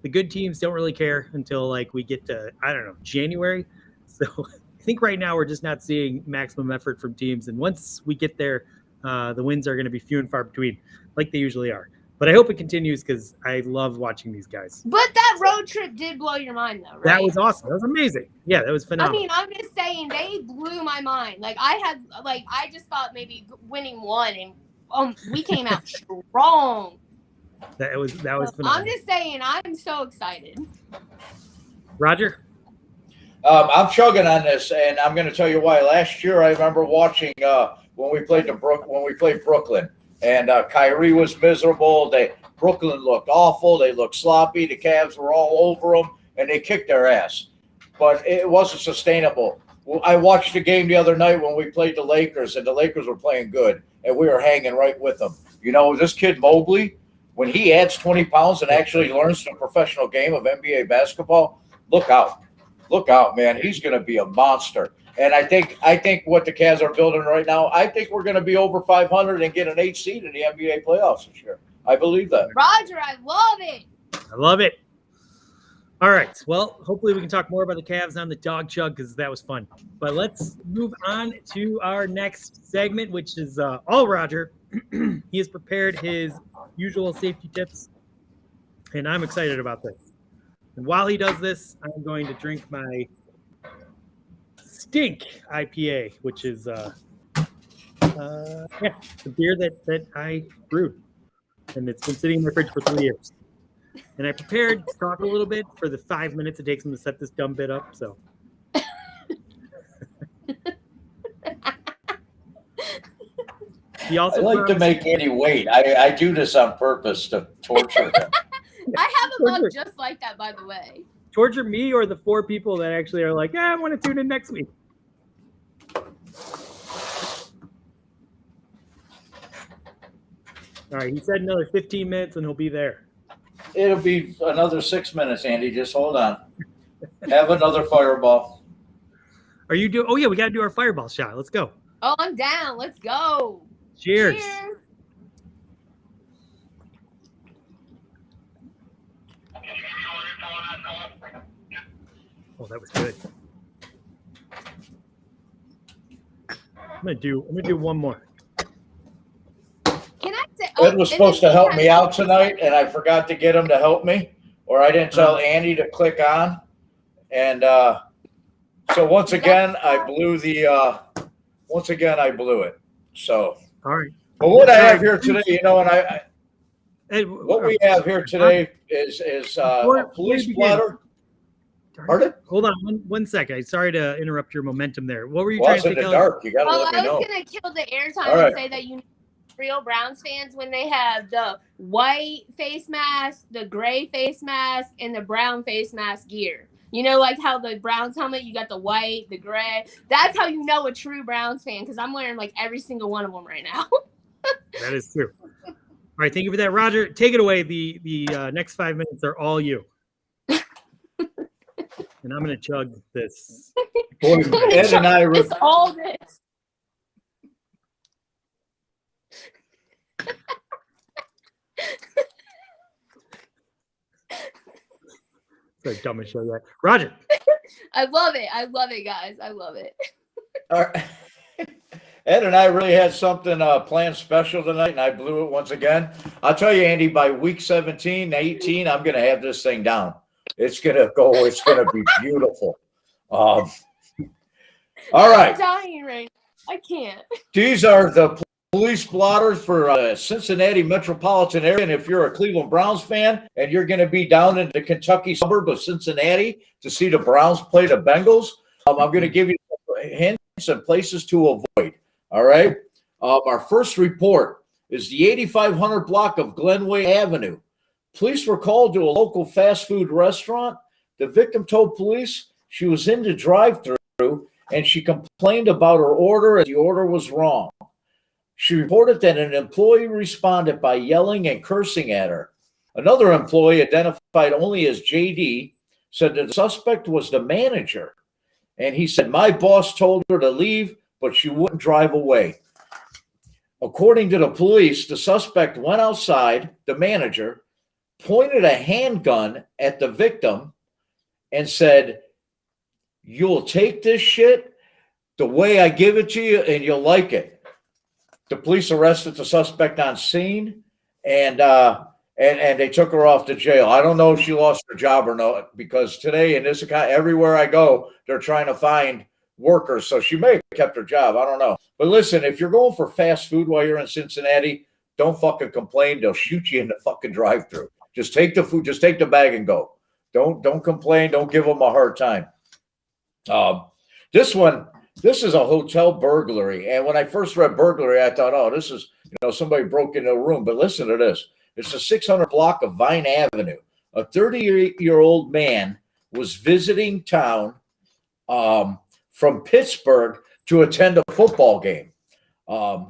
the good teams don't really care until like we get to, I don't know, January. So I think right now we're just not seeing maximum effort from teams. And once we get there, the wins are going to be few and far between, like they usually are. But I hope it continues because I love watching these guys. But that road trip did blow your mind, though, right? That was awesome. That was amazing. Yeah, that was phenomenal. I mean, I'm just saying they blew my mind. Like I just thought maybe winning one, and we came out strong. That was phenomenal. I'm just saying, I'm so excited. Roger? I'm chugging on this, and I'm going to tell you why. Last year, I remember watching when we played Brooklyn. And Kyrie was miserable. Brooklyn looked awful. They looked sloppy. The Cavs were all over them, and they kicked their ass. But it wasn't sustainable. Well, I watched the game the other night when we played the Lakers, and the Lakers were playing good, and we were hanging right with them. You know, this kid Mobley, when he adds 20 pounds and actually learns the professional game of NBA basketball, look out. Look out, man. He's going to be a monster. And I think what the Cavs are building right now, I think we're going to be over 500 and get an 8th seed in the NBA playoffs this year. I believe that. Roger, I love it. I love it. All right. Well, hopefully we can talk more about the Cavs on the dog chug because that was fun. But let's move on to our next segment, which is all Roger. He has prepared his usual safety tips, and I'm excited about this. And while he does this, I'm going to drink my Stink IPA, which is the beer that I brewed, and it's been sitting in my fridge for 3 years. And I prepared to talk a little bit for the 5 minutes it takes him to set this dumb bit up. So, he also I like to make Andy wait. I do this on purpose to torture him. I have a mug just like that, by the way. Torture me or the 4 people that actually are like, I want to tune in next week. All right, he said another 15 minutes and he'll be there. It'll be another 6 minutes, Andy. Just hold on. Have another fireball. Are you doing? Oh yeah, we got to do our fireball shot. Let's go. Oh, I'm down. Let's go. Cheers. Cheers. Oh, that was good. I'm gonna do one more. Can I say? Ed was supposed to help me out tonight, and I forgot to get him to help me, or I didn't tell Andy to click on. And so once again, I blew it. So, all right. But what I have here today, you know, and what we have here today is a police blotter. Pardon? Hold on one second. Sorry to interrupt your momentum there. What were you Well, trying to say, in the Kelly? dark. You gotta let me know. I was gonna kill the airtime All right. and say that you real Browns fans when they have the white face mask, the gray face mask, and the brown face mask gear. You know, like how the Browns helmet, you got the white, the gray. That's how you know a true Browns fan, because I'm wearing like every single one of them right now. That is true. right, thank you for that, Roger. Take it away. The next 5 minutes are all you. And I'm gonna chug this. Boy, Ed and I It's all this. It's the dumbest show yet. Roger. I love it. I love it, guys. I love it. All right. Ed and I really had something planned special tonight, and I blew it once again. I'll tell you, Andy, by week 17, 18, I'm going to have this thing down. It's going to go. It's going to be beautiful. All right. I'm dying right now. I can't. These are the police blotters for Cincinnati metropolitan area. And if you're a Cleveland Browns fan and you're going to be down in the Kentucky suburb of Cincinnati to see the Browns play the Bengals, I'm going to give you hints and places to avoid. All right. Our first report is the 8500 block of Glenway Avenue. Police were called to a local fast food restaurant. The victim told police she was in the drive-thru and she complained about her order and the order was wrong. She reported that an employee responded by yelling and cursing at her. Another employee, identified only as JD, said that the suspect was the manager. And he said, my boss told her to leave, but she wouldn't drive away. According to the police, the suspect went outside, the manager, pointed a handgun at the victim and said, you'll take this shit the way I give it to you and you'll like it. The police arrested the suspect on scene and they took her off to jail. I don't know if she lost her job or not, because today in this account, everywhere I go, they're trying to find workers. So she may have kept her job. I don't know. But listen, if you're going for fast food while you're in Cincinnati, don't fucking complain. They'll shoot you in the fucking drive-thru. Just take the food, just take the bag and go. Don't complain. Don't give them a hard time. This is a hotel burglary. And when I first read burglary, I thought, oh, this is, somebody broke into a room. But listen to this. It's a 600 block of Vine Avenue. A 38-year-old man was visiting town from Pittsburgh to attend a football game.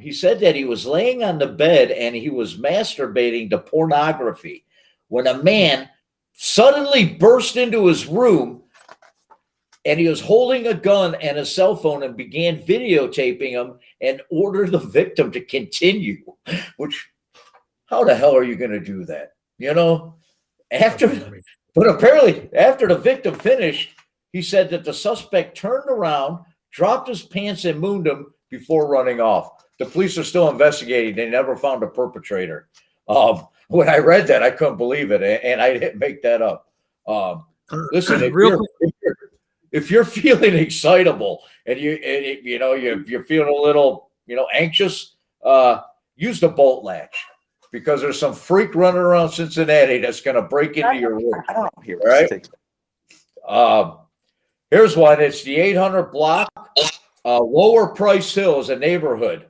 He said that he was laying on the bed and he was masturbating to pornography when a man suddenly burst into his room and he was holding a gun and a cell phone and began videotaping him and ordered the victim to continue. Which, how the hell are you going to do that? But apparently after the victim finished, he said that the suspect turned around, dropped his pants and mooned him before running off. The police are still investigating. They never found a perpetrator. When I read that, I couldn't believe it, and I didn't make that up. Listen, if you're feeling excitable and you're feeling a little anxious, use the bolt latch, because there's some freak running around Cincinnati that's going to break into your room. All right. Here's one. It's the 800 block, Lower Price Hills, a neighborhood.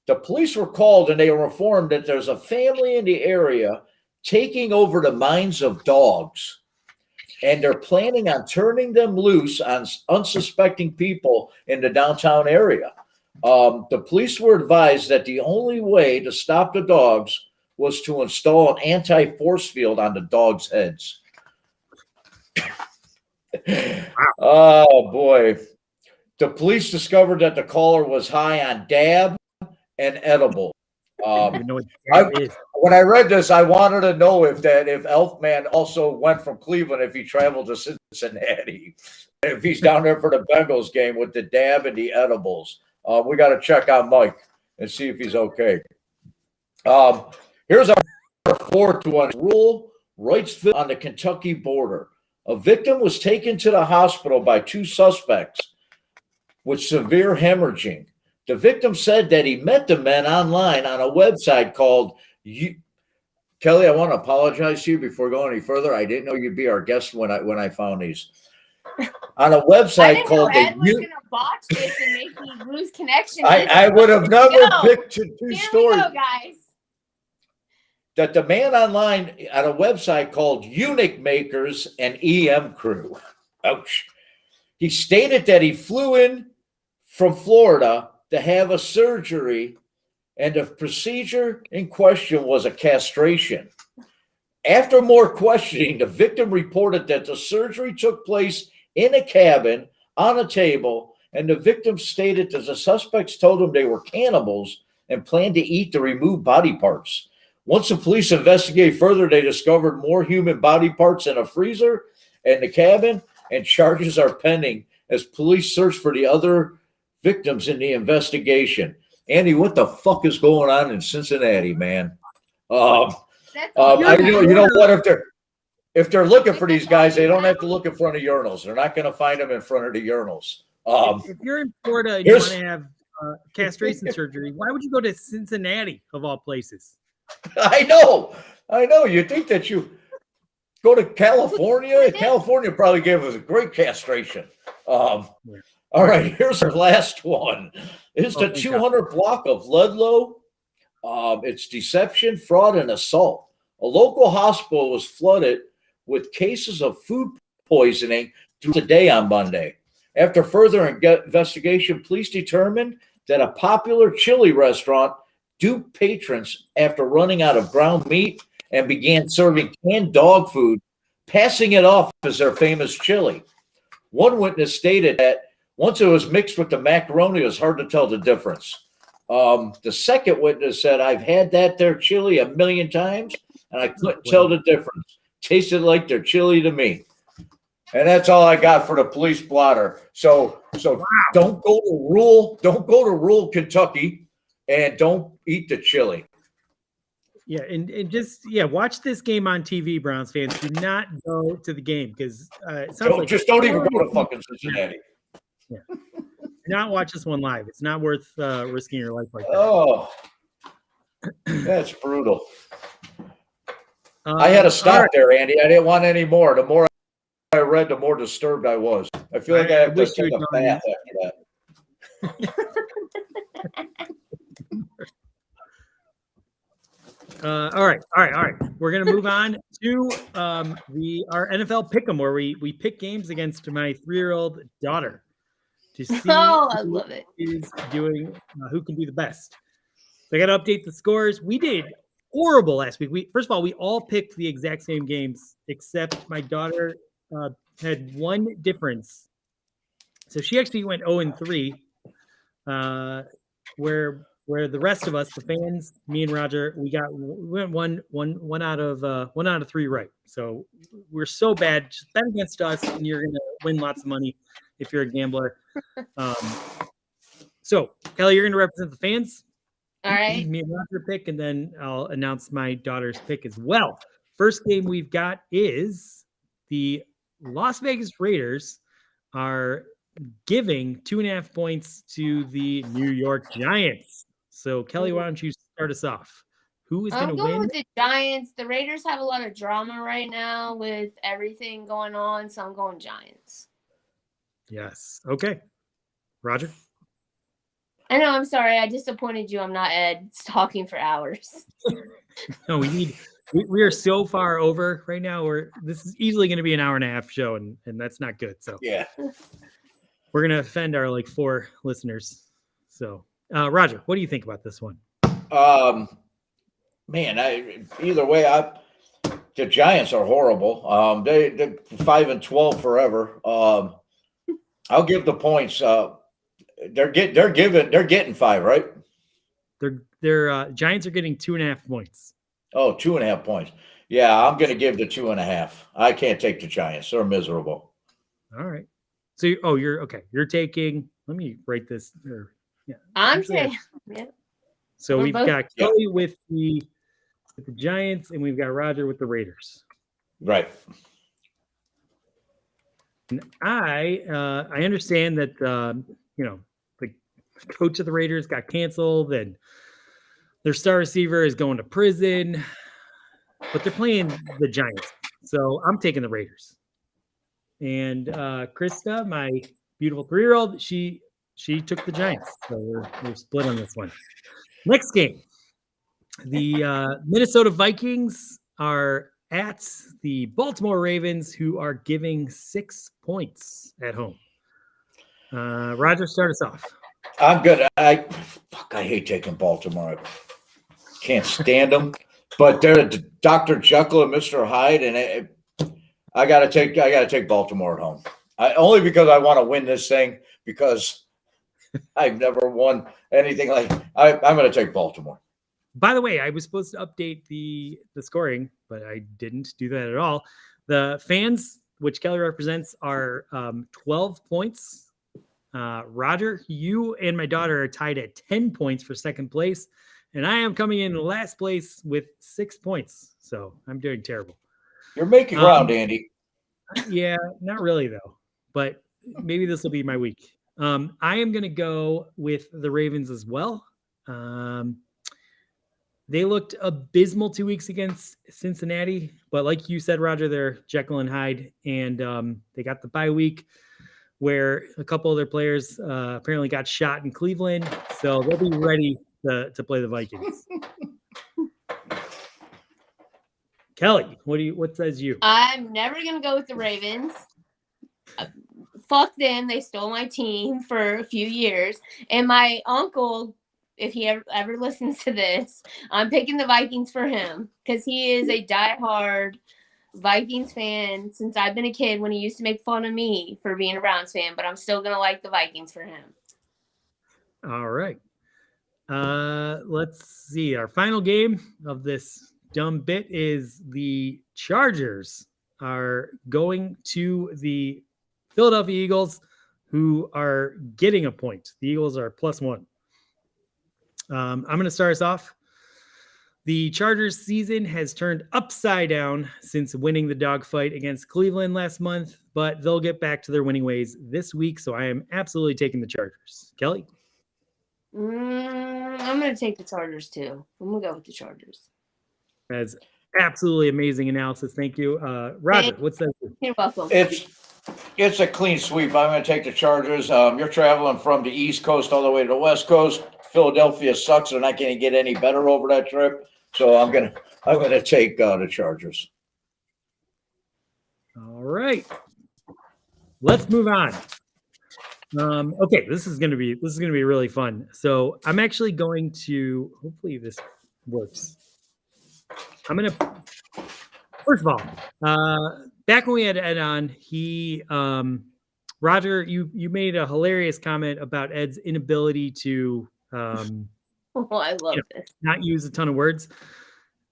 The police were called and they were informed that there's a family in the area taking over the minds of dogs. And they're planning on turning them loose on unsuspecting people in the downtown area. The police were advised that the only way to stop the dogs was to install an anti-force field on the dogs' heads. Oh, boy. The police discovered that the caller was high on dab and edible. When I read this, I wanted to know if Elfman also went from Cleveland, if he traveled to Cincinnati, if he's down there for the Bengals game with the dab and the edibles. We got to check on Mike and see if he's okay. Here's our fourth one. Rural Wrightsville on the Kentucky border. A victim was taken to the hospital by two suspects with severe hemorrhaging. The victim said that he met the men online on a website called Kelly, I want to apologize to you before going any further. I didn't know you'd be our guest when I found these. On a website called Ed was going to botch this and make me lose connection. I would have never picked two stories. Here we go, guys. That the man online on a website called Eunuch Makers and EM Crew. Ouch. He stated that he flew in from Florida to have a surgery and the procedure in question was a castration. After more questioning, the victim reported that the surgery took place in a cabin on a table, and the victim stated that the suspects told him they were cannibals and planned to eat the removed body parts. Once the police investigated further, they discovered more human body parts in a freezer in the cabin, and charges are pending as police search for the other victims in the investigation. Andy, what the fuck is going on in Cincinnati, man? That's all you know what? If they're looking for these guys, they don't have to look in front of urinals. They're not going to find them in front of the urinals. If you're in Florida and you want to have castration surgery, why would you go to Cincinnati of all places? I know. You think that you go to California? California probably gave us a great castration. All right, here's our last one. It's the 200 block of Ludlow. It's deception, fraud, and assault. A local hospital was flooded with cases of food poisoning through the day on Monday. After further investigation, police determined that a popular chili restaurant duped patrons after running out of ground meat and began serving canned dog food, passing it off as their famous chili. One witness stated that once it was mixed with the macaroni, it was hard to tell the difference. The second witness said, I've had that there chili a million times, and I couldn't tell the difference. Tasted like their chili to me. And that's all I got for the police blotter. So don't go to rural Kentucky, and don't eat the chili. Yeah, and just watch this game on TV, Browns fans. Do not go to the game because it sounds like don't even go to fucking Cincinnati. Yeah. Do not watch this one live. It's not worth risking your life like that. Oh, that's brutal. I had to stop there, Andy. I didn't want any more. The more I read, the more disturbed I was. I feel like I have to take a bath after that. All right. We're gonna move on to our NFL Pick'em, where we pick games against my 3-year-old daughter to see I love it. Is doing who can do the best. So I got to update the scores. We did horrible last week. First of all, we all picked the exact same games except my daughter had one difference. So she actually went 0-3, where the rest of us, the fans, me and Roger, we went one out of 3 right. So we're so bad. Just bet against us, and you're gonna win lots of money if you're a gambler. So Kelly, you're gonna represent the fans. All right. Me and Roger pick, and then I'll announce my daughter's pick as well. First game we've got is the Las Vegas Raiders are giving 2.5 points to the New York Giants. So Kelly, why don't you start us off? Who is going to win? I'm going with the Giants. The Raiders have a lot of drama right now with everything going on, so I'm going Giants. Yes. Okay. Roger? I know. I'm sorry. I disappointed you. I'm not Ed. It's talking for hours. No, we are so far over right now. This is easily going to be an 1.5-hour show, and that's not good. So yeah, we're going to offend our 4 listeners. So Roger, what do you think about this one? Man, either way, the Giants are horrible. They're 5-12 forever. I'll give the points. They're getting 5, right? Their Giants are getting 2.5 points. Oh, 2.5 points. Yeah, I'm going to give the 2.5. I can't take the Giants. They're miserable. All right. So, you're okay. You're taking. Let me write this. Yeah. I'm saying. Yeah. So we've got Kelly with the Giants, and we've got Roger with the Raiders. Right. And I understand that the coach of the Raiders got canceled, and their star receiver is going to prison, but they're playing the Giants, so I'm taking the Raiders. And Krista, my beautiful 3-year-old, she took the Giants, so we're split on this one. Next game, the Minnesota Vikings are at the Baltimore Ravens, who are giving 6 points at home. Roger, start us off. I'm good. I hate taking Baltimore. I can't stand them, but they're Dr. Jekyll and Mr. Hyde, and I gotta take Baltimore at home. Only because I want to win this thing, because I've never won anything like. I'm going to take Baltimore. By the way, I was supposed to update the scoring, but I didn't do that at all. The fans, which Kelly represents, are 12 points. Roger, you and my daughter are tied at 10 points for second place, and I am coming in last place with 6 points. So I'm doing terrible. You're making ground, Andy. Yeah, not really though, but maybe this will be my week. I am going to go with the Ravens as well. They looked abysmal 2 weeks against Cincinnati, but like you said, Roger, they're Jekyll and Hyde, and they got the bye week where a couple of their players apparently got shot in Cleveland, so they'll be ready to play the Vikings. Kelly, what says you? I'm never gonna go with the Ravens. Fuck them. They stole my team for a few years. And my uncle, if he ever listens to this, I'm picking the Vikings for him because he is a diehard Vikings fan since I've been a kid, when he used to make fun of me for being a Browns fan, but I'm still going to like the Vikings for him. All right. Let's see. Our final game of this dumb bit is the Chargers are going to the Philadelphia Eagles, who are getting a point. The Eagles are +1. I'm going to start us off. The Chargers season has turned upside down since winning the dogfight against Cleveland last month, but they'll get back to their winning ways this week. So I am absolutely taking the Chargers. Kelly? I'm going to take the Chargers too. I'm going to go with the Chargers. That's absolutely amazing analysis. Thank you. Roger, what's that? You're welcome. It's a clean sweep. I'm going to take the Chargers. You're traveling from the East Coast all the way to the West Coast. Philadelphia sucks. They're not going to get any better over that trip. So I'm gonna take the Chargers. All right, let's move on. Okay, this is gonna be really fun. So I'm actually going to, hopefully this works. I'm gonna, first of all, back when we had Ed on, he Roger, you made a hilarious comment about Ed's inability to I love this. not use a ton of words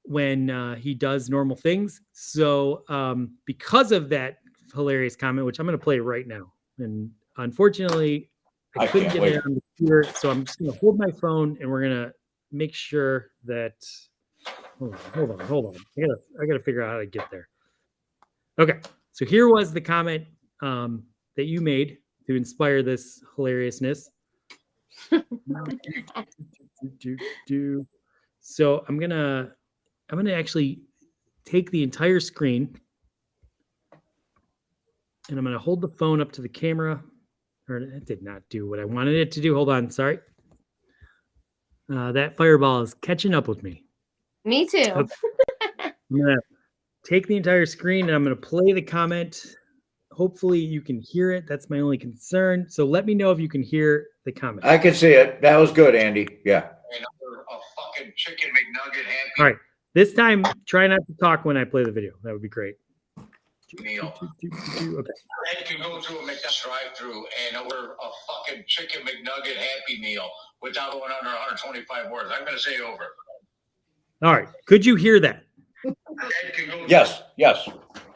when he does normal things. So because of that hilarious comment, which I'm going to play right now, and unfortunately I couldn't get it on the computer, so I'm just going to hold my phone and we're going to make sure that. Hold on. I gotta figure out how to get there. Okay, so here was the comment that you made to inspire this hilariousness. So I'm gonna actually take the entire screen and I'm gonna hold the phone up to the camera. Or it did not do what I wanted it to do. Hold on, sorry. That fireball is catching up with me. Me too. Okay. I'm gonna take the entire screen and I'm gonna play the comment. Hopefully you can hear it. That's my only concern. So let me know if you can hear the comment. I can see it. That was good, Andy. Yeah. A fucking chicken McNugget happy All right. This time, try not to talk when I play the video. That would be great. meal. Okay. Ed can go through a McDonald's drive-through and order a fucking chicken McNugget happy meal without going under 125 words. I'm going to say over. All right. Could you hear that? Ed can go Yes.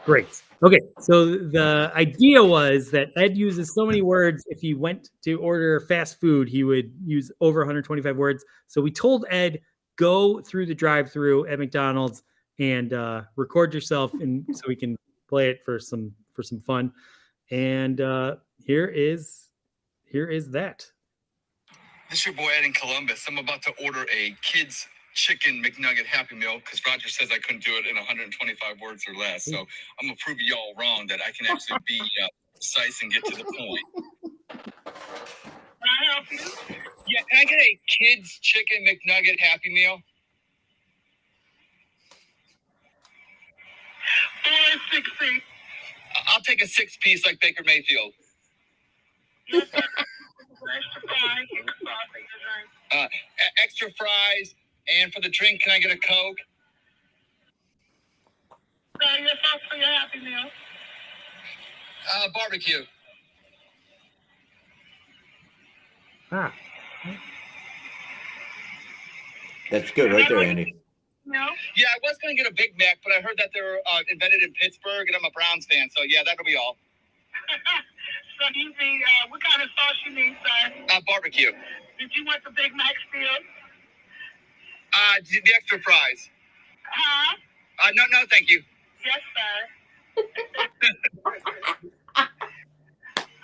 Great. Okay. So the idea was that Ed uses so many words. If he went to order fast food, he would use over 125 words. So we told Ed, go through the drive-through at McDonald's and record yourself, and so we can play it for some fun. And here is that. This is your boy Ed in Columbus. I'm about to order a kid's chicken McNugget Happy Meal because Roger says I couldn't do it in 125 words or less. So I'm gonna prove y'all wrong that I can actually be precise and get to the point. Yeah, can I get a kid's chicken McNugget Happy Meal? I'll take a 6-piece like Baker Mayfield. extra fries, and for the drink, can I get a Coke? Your sauce for your Happy Meal. Barbecue. Ah, That's good right there, Andy. No. Yeah, I was going to get a Big Mac, but I heard that they were invented in Pittsburgh, and I'm a Browns fan, so yeah, that'll be all. So you need, what kind of sauce you need, sir? Barbecue. Did you want the Big Mac still? The extra fries. Huh? No, thank you. Yes, sir.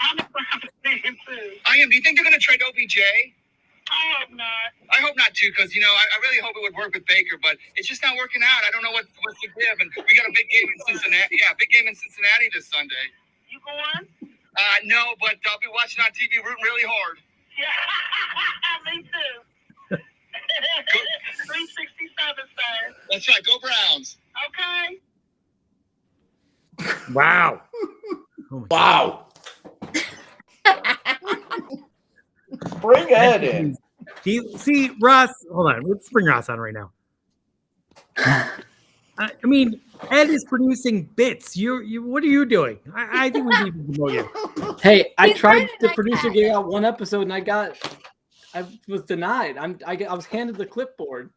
I'm a Browns fan, too. I am. Do you think they're going to trade OBJ? I hope not. I hope not, too, because, I really hope it would work with Baker, but it's just not working out. I don't know what to give, and we got a big game in Cincinnati. Yeah, big game in Cincinnati this Sunday. You going? No, but I'll be watching on TV rooting really hard. Yeah, me too. 367, sir. That's right. Go Browns. Okay. wow. Oh my God. Wow. Bring Ed in. See, Ross, hold on. Let's bring Ross on right now. I mean, Ed is producing bits. You what are you doing? I think we need to promote you. Hey, I He's tried running the like producer that. gave out one episode and I was denied. I was handed the clipboard.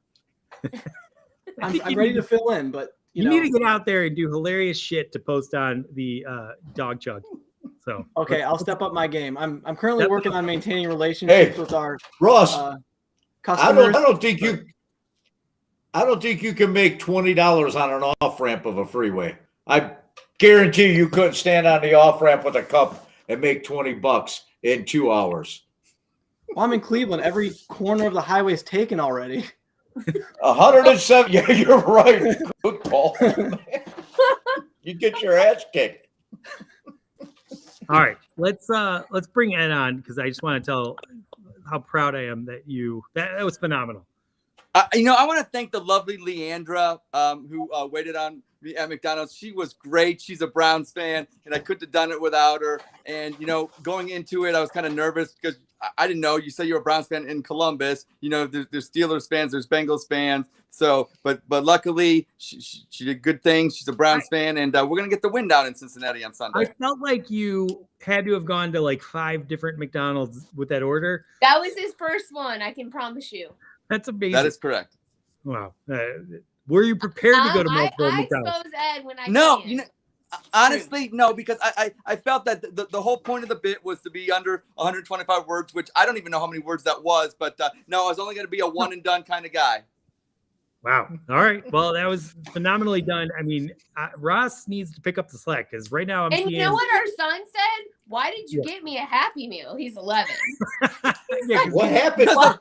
I'm ready to fill in, but You need to get out there and do hilarious shit to post on the dog chug. So Okay, I'll step up my game. I'm currently Step working on maintaining relationships Hey, with our Ross, customers. I don't think you can make $20 on an off ramp of a freeway. I guarantee you couldn't stand on the off ramp with a cup and make $20 in 2 hours. Well, I'm in Cleveland. Every corner of the highway is taken already. 107. Yeah, you're right. Good call. You get your ass kicked. all right, let's bring Ed on because I just want to tell how proud I am that that was phenomenal. I want to thank the lovely Leandra who waited on me at McDonald's. She was great. She's a Browns fan, and I couldn't have done it without her. And, going into it, I was kind of nervous because I didn't know. You say you're a Browns fan in Columbus. There's Steelers fans, there's Bengals fans. So, but luckily, she did good things. She's a Browns fan, and we're going to get the win down in Cincinnati on Sunday. I felt like you had to have gone to like 5 different McDonald's with that order. That was his first one, I can promise you. That's amazing. That is correct. Wow. Were you prepared to go to multiple I McDonald's? expose Ed when I No, can. honestly, no, because I felt that the whole point of the bit was to be under 125 words, which I don't even know how many words that was, but no, I was only going to be a one and done kind of guy. Wow. All right. Well, that was phenomenally done. I mean, Ross needs to pick up the slack because right now I'm And seeing. you know what our son said? Why did you get me a Happy Meal? He's 11. Yeah, 'cause What happened? Because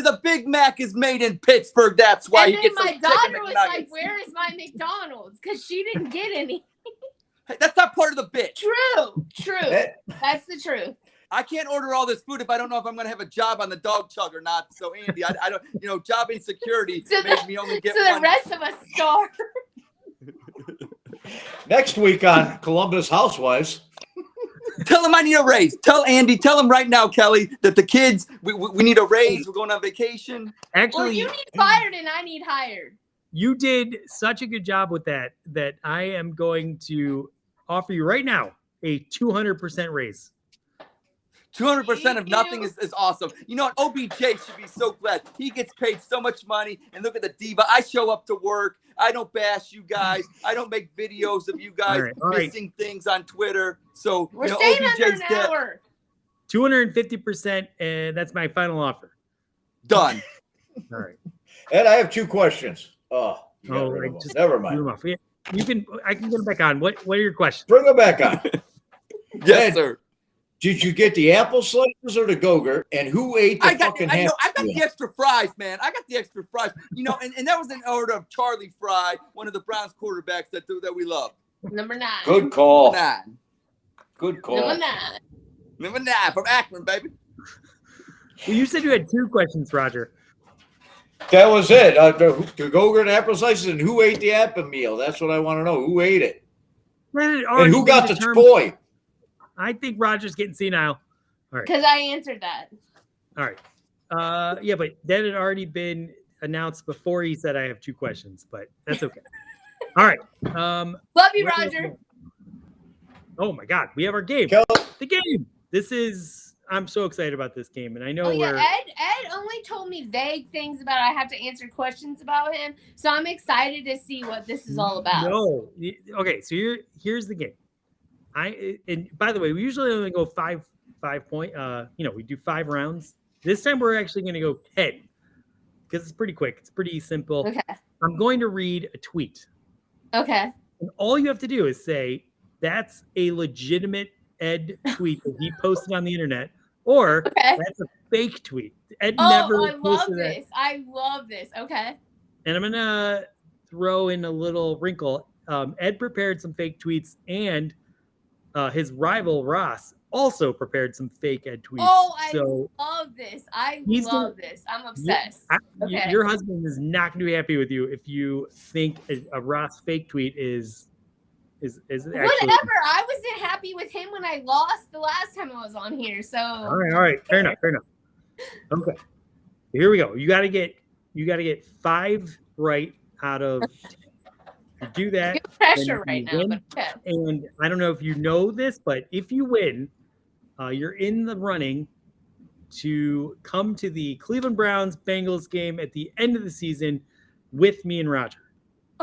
a Big Mac is made in Pittsburgh. That's why And he then gets my some daughter chicken was McNuggets. like, "Where is my McDonald's?" Because she didn't get any. Hey, that's not part of the bit. True. That's the truth. I can't order all this food if I don't know if I'm going to have a job on the dog chug or not. So, Andy, I don't, job insecurity So made me only get So one. the rest of us starve. Next week on Columbus Housewives. Tell him I need a raise. Tell him right now, Kelly, that the kids, we need a raise. We're going on vacation. Actually, Well, you need fired and I need hired. you did such a good job with that I am going to offer you right now a 200% raise. 200% of nothing you. is awesome. You know what? OBJ should be so glad. He gets paid so much money. And look at the diva. I show up to work. I don't bash you guys. I don't make videos of you guys All right. missing things on Twitter. So, We're staying under OBJ's an dead. hour. 250%, and that's my final offer. Done. All right. Ed, I have 2 questions. Oh, you got Oh, rid of right, them. just Never Move mind. off. Yeah, I can get it back on. What are your questions? Bring them back on. Yes, Ed, sir. Did you get the apple slices or the Go-Gurt? And who ate the I got fucking the hamburger? extra fries, man. I got the extra fries. And that was in order of Charlie Fry, one of the Browns quarterbacks that we love. Number 9. Good call. 9. Good call. Number 9. Number 9 from Akron, baby. Well, you said you had 2 questions, Roger. That was it. The Go-Gurt apple slices and who ate the apple meal? That's what I want to know. Who ate it? And who got the toy? I think Roger's getting senile. All right. Because I answered that. All right. Yeah, but that had already been announced before he said I have 2 questions, but that's okay. All right. Love you, what- Roger. Oh my God, we have our game. Go. The game. I'm so excited about this game, and I know Oh yeah, we're. Ed only told me vague things about I have to answer questions about him, so I'm excited to see what this is all about. No. Okay, so here's the game. And by the way, we usually only go 5 point. We do 5 rounds. This time we're actually going to go 10 because it's pretty quick. It's pretty simple. Okay. I'm going to read a tweet, Okay. and all you have to do is say that's a legitimate Ed tweet that he posted on the internet, or Okay. that's a fake tweet. Ed Oh, never I love posted that. this. I love this. Okay. And I'm gonna throw in a little wrinkle. Ed prepared some fake tweets, and his rival Ross also prepared some fake Ed tweets. Oh, I so love this. I he's love this. I'm obsessed. Okay. your husband is not going to be happy with you if you think a Ross fake tweet is actually. Whatever. I wasn't happy with him when I lost the last time I was on here. So All right. Fair enough. Okay. Here we go. You got to get 5 right out of 10. If you do that, good pressure then right you now. win. But okay. And I don't know if you know this, but if you win, you're in the running to come to the Cleveland Browns Bengals game at the end of the season with me and Roger.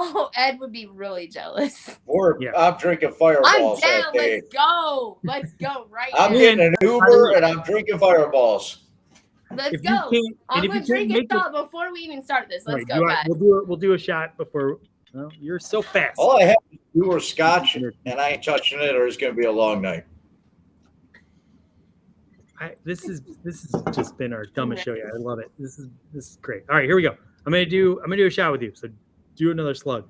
Oh, Ed would be really jealous. I'm drinking I'm fireballs down. that day. Let's go. Let's go right I'm now. getting an Uber and I'm drinking fireballs. Let's If you go. can't- I'm and if gonna you can't drink make it all before we even start this. Let's Right, go, guys. we'll do a shot before. Well, you're so fast. All I have is 2 or scotch, and I ain't touching it, or it's going to be a long night. This has just been our dumbest show yet. I love it. This is great. All right, here we go. I'm gonna do a shot with you. So do another slug.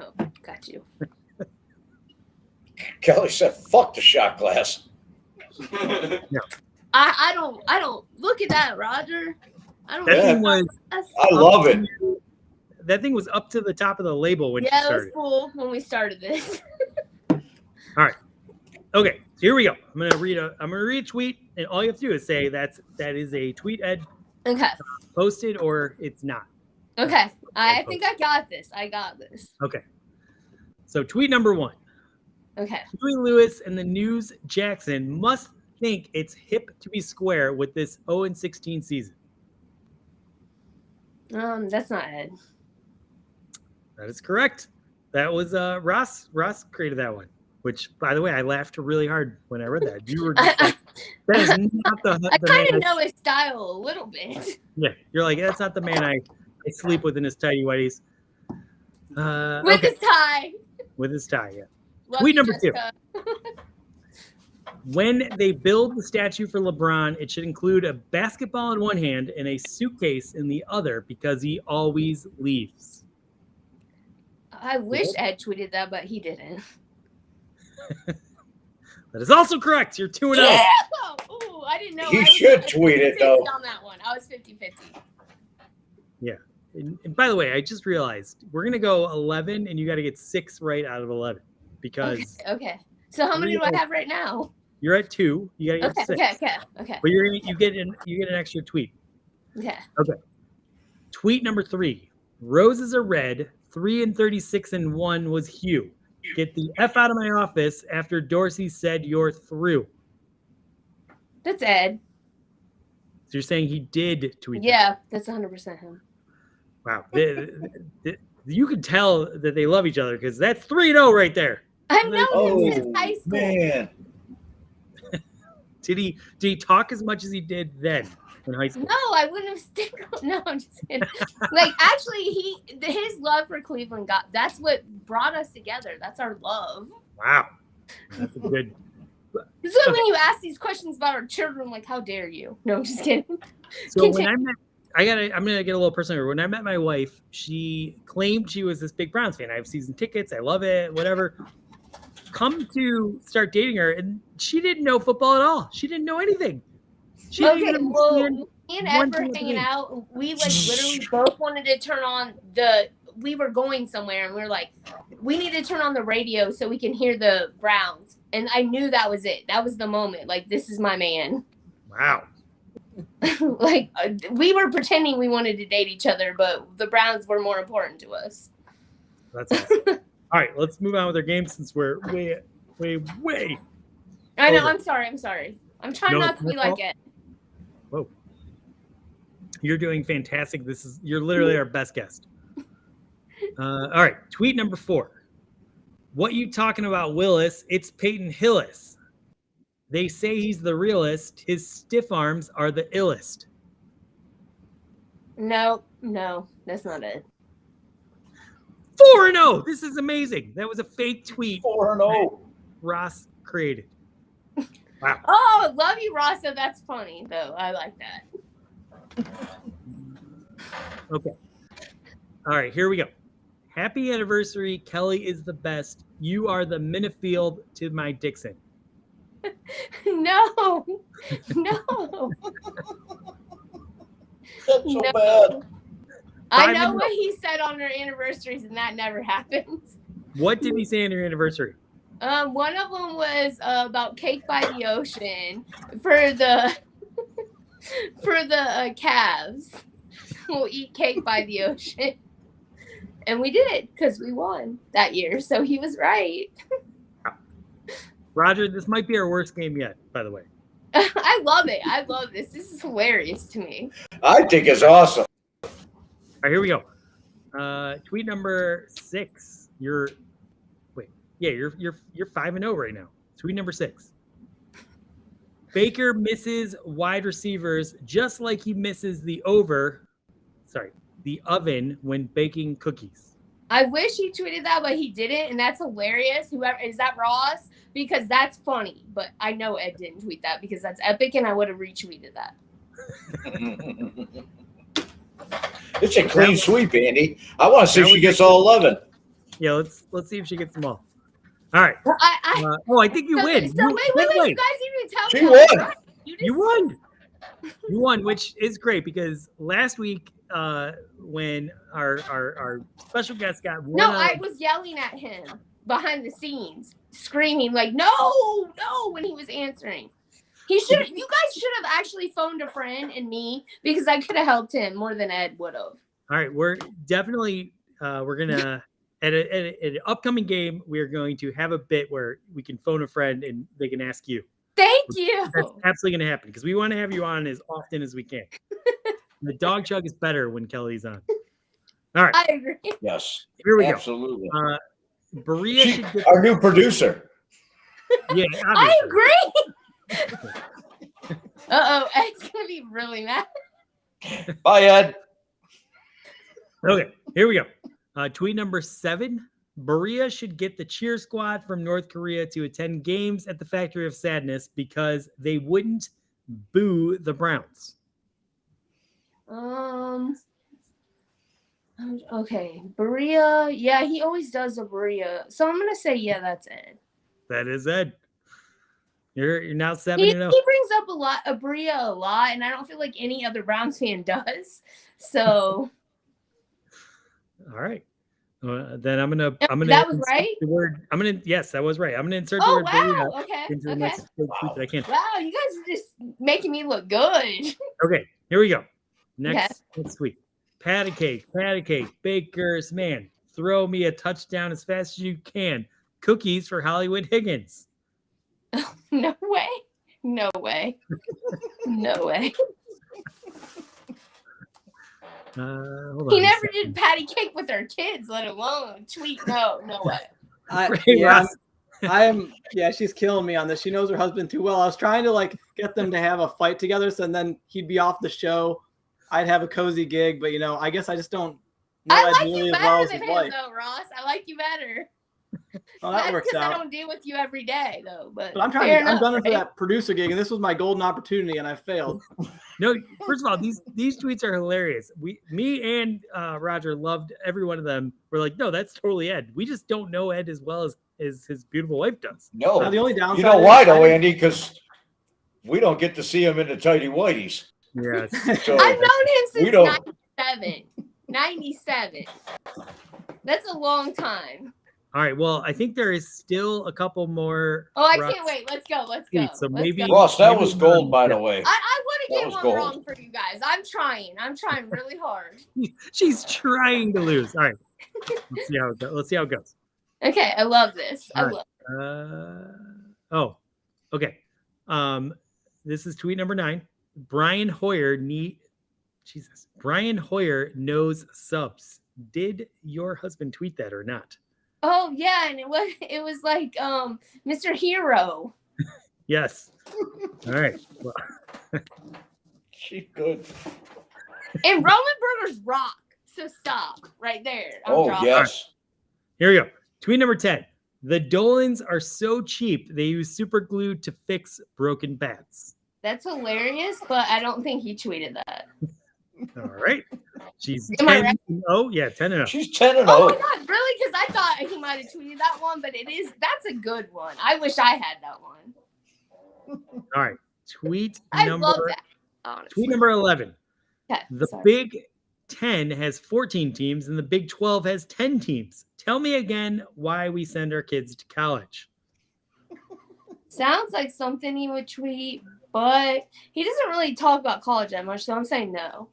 Oh, got you. Kelly said, "Fuck the shot glass." I don't look at that, Roger. I don't. That Yeah. thing was. I love it. That thing was up to the top of the label when Yeah, you it was started. cool when we started this. Okay, so here we go. I'm gonna read a tweet, and all you have to do is say that is a tweet Ed Okay. posted or it's not. Okay. I think I got this. I got this. Okay. So tweet number 1. Okay. Huey Lewis and the News Jackson must think it's hip to be square with this 0-16 season. That's not Ed. That is correct. That was Ross. Ross created that one. Which, by the way, I laughed really hard when I read that. You were just like, that is not the I kind man of know his style a little bit. Yeah, you're like, that's not the man I sleep with in his tidy whities. With Okay, his tie. with his tie, yeah. Love Tweet you, number 2. Jessica. When they build the statue for LeBron, it should include a basketball in one hand and a suitcase in the other because he always leaves. I wish Ed tweeted that, but he didn't. That is also correct. You're 2-0. Yeah! Ooh, I didn't know. He I was should tweet it, 50-50 though. on that one. I was 50-50. And by the way, I just realized we're gonna go 11, and you got to get 6 right out of 11 because Okay. So how many do I have right now? you're at 2. You got to get 6. Okay. But you get an extra tweet. Okay. Tweet number 3. Roses are red. 3 and 36 and 1 was Hugh. Get the F out of my office after Dorsey said you're through. That's Ed. So you're saying he did tweet that. Yeah, that's 100% him. Wow. You can tell that they love each other because that's 3-0 right there. I've known Oh, him since high school. man. Did he talk as much as he did then in high school? No, I wouldn't have stick. No, I'm just kidding. Like, actually, his love for Cleveland that's what brought us together. That's our love. Wow. That's a good. This is why when you ask these questions about our children, like, how dare you? No, I'm just kidding. So when I'm gonna get a little personal here. When I met my wife, she claimed she was this big Browns fan. I have season tickets. I love it. Whatever. Come to start dating her, and she didn't know football at all. She didn't know anything. She didn't Okay, even well, understand me and one Ed were thing hanging about out. We literally both wanted to turn on we were going somewhere and we were like, we need to turn on the radio so we can hear the Browns. And I knew that was it. That was the moment. Like, this is my man. Wow. Like we were pretending we wanted to date each other, but the Browns were more important to us. That's awesome. All right, let's move on with our game since we're way. I know. Over. I'm sorry. I'm trying No, not to be like it. Whoa. You're doing fantastic. You're literally our best guest. All right, tweet number 4. What you talking about, Willis? It's Peyton Hillis. They say he's the realest. His stiff arms are the illest. No, that's not it. 4-0. This is amazing. That was a fake tweet 4-0. Ross created. Wow. Oh, love you, Rasa. That's funny, though. I like that. Okay. All right, here we go. Happy anniversary. Kelly is the best. You are the Minifield to my Dixon. No. That's so No. bad. I 5 know and- what he said on our anniversaries, and that never happens. What did he say on your anniversary? One of them was about cake by the ocean for the calves. We'll eat cake by the ocean, and we did because we won that year. So he was right. Roger, this might be our worst game yet, by the way. I love it. I love this. This is hilarious to me. I think it's awesome. All right, here we go. Tweet number 6. You're 5-0 right now. Tweet number 6. Baker misses wide receivers just like he misses the oven when baking cookies. I wish he tweeted that, but he didn't, and that's hilarious. Whoever is that, Ross? Because that's funny. But I know Ed didn't tweet that because that's epic, and I would have retweeted that. It's a clean sweep, Andy. I want to see if she gets all 11. Yeah, let's see if she gets them all. All right. I think you So win. wait. You guys didn't tell She me. won. You won. You won, which is great because last week when our special guest got one. No, I was yelling at him behind the scenes, screaming like no, when he was answering. You guys should have actually phoned a friend and me because I could have helped him more than Ed would have. All right, we're definitely we're gonna at an upcoming game. We're going to have a bit where we can phone a friend and they can ask you. Thank you. That's absolutely gonna happen because we want to have you on as often as we can. The dog chug is better when Kelly's on. All right, I agree. Yes. here we Absolutely. go. Berea should get. Our new producer. Yeah, I obviously. agree. Ed's gonna be really mad. Bye, Ed. Okay, here we go. Tweet number 7. Berea should get the cheer squad from North Korea to attend games at the Factory of Sadness because they wouldn't boo the Browns. Okay, Berea. Yeah, he always does a Berea. So I'm gonna say that's Ed. That is Ed. You're now 7-0. He brings up a Berea a lot, and I don't feel like any other Browns fan does. So. All right. Then I'm gonna. That was right? The word. Yes, that was right. I'm gonna insert the Oh word Berea wow! Okay. into the next tweet that I can. Wow, you guys are just making me look good. Okay, here we go. Next week. Patty cake, Baker's man. Throw me a touchdown as fast as you can. Cookies for Hollywood Higgins. No way. No way. No way. Hold on He a never second. did patty cake with our kids, let alone tweet. No way. She's killing me on this. She knows her husband too well. I was trying to get them to have a fight together, so then he'd be off the show. I'd have a cozy gig, but I guess I just don't know I Ed like nearly you as well better as than his him, wife. though, Ross. I like you better. Well, that That's works because I out. don't deal with you every day, though. But But I'm gunning for that producer gig, and this was my golden opportunity, and I failed. No, first of all, these tweets are hilarious. Me and Roger loved every one of them. We're like, no, that's totally Ed. We just don't know Ed as well as his beautiful wife does. No. Now, the only downside You know is why, though, Andy? Because we don't get to see him in the tighty whities. Yes. So I've known him we since don't. 97. That's a long time. All right. Well, I think there is still a couple more. Oh, I Ross can't wait. Let's go. tweets, so maybe go. Ross, that maybe was gold, by the yeah. way. I want to That get was one gold. wrong for you guys. I'm trying really hard. She's trying to lose. All right. Let's see how it goes. Let's see how it goes. Okay, I love this. I All right. love Okay. This is tweet number 9. Brian Hoyer knows subs. Did your husband tweet that or not? Oh yeah, and it was like Mr. Hero. Yes. All right. Well, She's good. And Roman burgers rock. So stop right there. I'm dropping. Yes. here we go. Tweet number 10. The Dolans are so cheap they use super glue to fix broken bats. That's hilarious, but I don't think he tweeted that. All right. She's Am I 10 right? and 0. Yeah, 10 and 0. She's 10 and Oh my 0. god, really? Because I thought he might have tweeted that one, but that's a good one. I wish I had that one. All right. Tweet I number love that. Honestly. tweet number 11. Okay, The sorry. Big 10 has 14 teams and the Big 12 has 10 teams. Tell me again why we send our kids to college. Sounds like something he would tweet, but he doesn't really talk about college that much, so I'm saying no.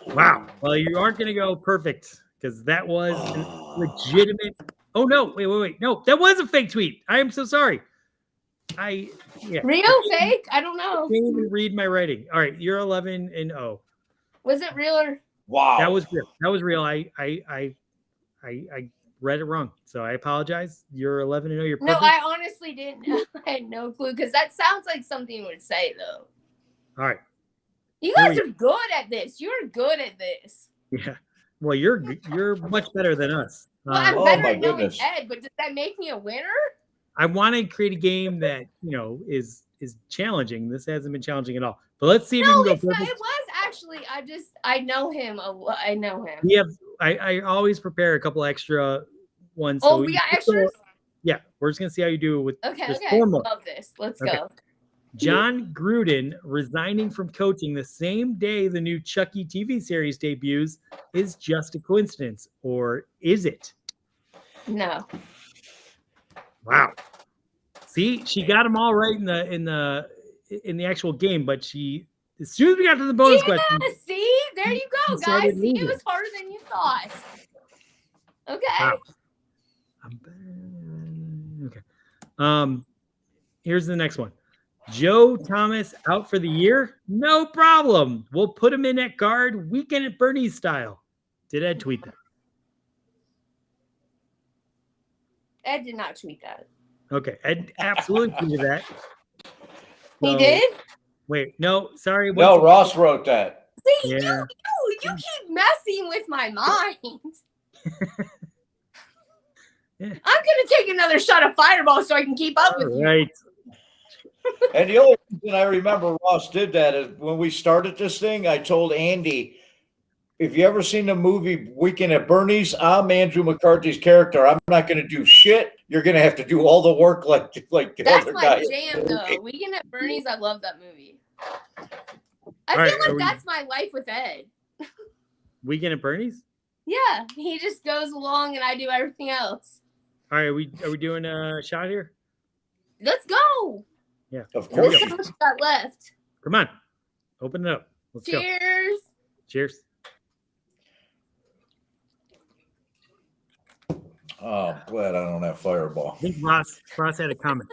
Wow. Well, you aren't going to go perfect because that was a legitimate. Oh, no. Wait. No, that was a fake tweet. I am so sorry. Real fake? I don't know. Can't even read my writing. All right. You're 11 and 0. Was it real or? Wow. That was real. That was real. I read it wrong. So I apologize. You're 11 and 0. You're No, perfect. I honestly didn't. I had no clue because that sounds like something he would say though. All right. You Here guys we are good at this. You're good at this. Yeah. Well, you're much better than us. Well, I'm Oh, better my at knowing goodness. Ed, but does that make me a winner? I want to create a game that is challenging. This hasn't been challenging at all. But let's see if No, we can it's go not, perfect. it was actually. I know him. I know him. We have. I always prepare a couple extra ones. Oh, so we got just extras. Yeah, we're just gonna see how you do with Okay, just okay. 4 more. Love this. Let's Okay. go. John Gruden resigning from coaching the same day the new Chucky TV series debuts is just a coincidence, or is it? No. Wow. See, she got them all right in the actual game, but as soon as we got to the bonus Yeah, question, see? There you go, He started guys. See, it losing. was harder than you thought. Okay. wow. Okay. Here's the next one. Joe Thomas out for the year? No problem. We'll put him in at guard, weekend at Bernie's style. Did Ed tweet that? Ed did not tweet that. Okay. Ed absolutely tweeted that. He So- did? Wait, no, sorry. No, what's- Ross wrote that. See, Yeah. you keep messing with my mind. Yeah. I'm gonna take another shot of Fireball so I can keep up with All you. right. And the only reason I remember Ross did that is when we started this thing, I told Andy, if you ever seen the movie Weekend at Bernie's, I'm Andrew McCarthy's character. I'm not going to do shit. You're going to have to do all the work like the That's other my guy. jam, though. Weekend at Bernie's, I love that movie. I All feel right, are like we- that's my life with Ed. Weekend at Bernie's? Yeah, he just goes along and I do everything else. All right, are we doing a shot here? Let's go. Yeah. Of Here we course. go. How much we got left? Come on. Open it up. Let's go. Cheers. Cheers. Oh, I'm glad I don't have Fireball. I think Ross had a comment.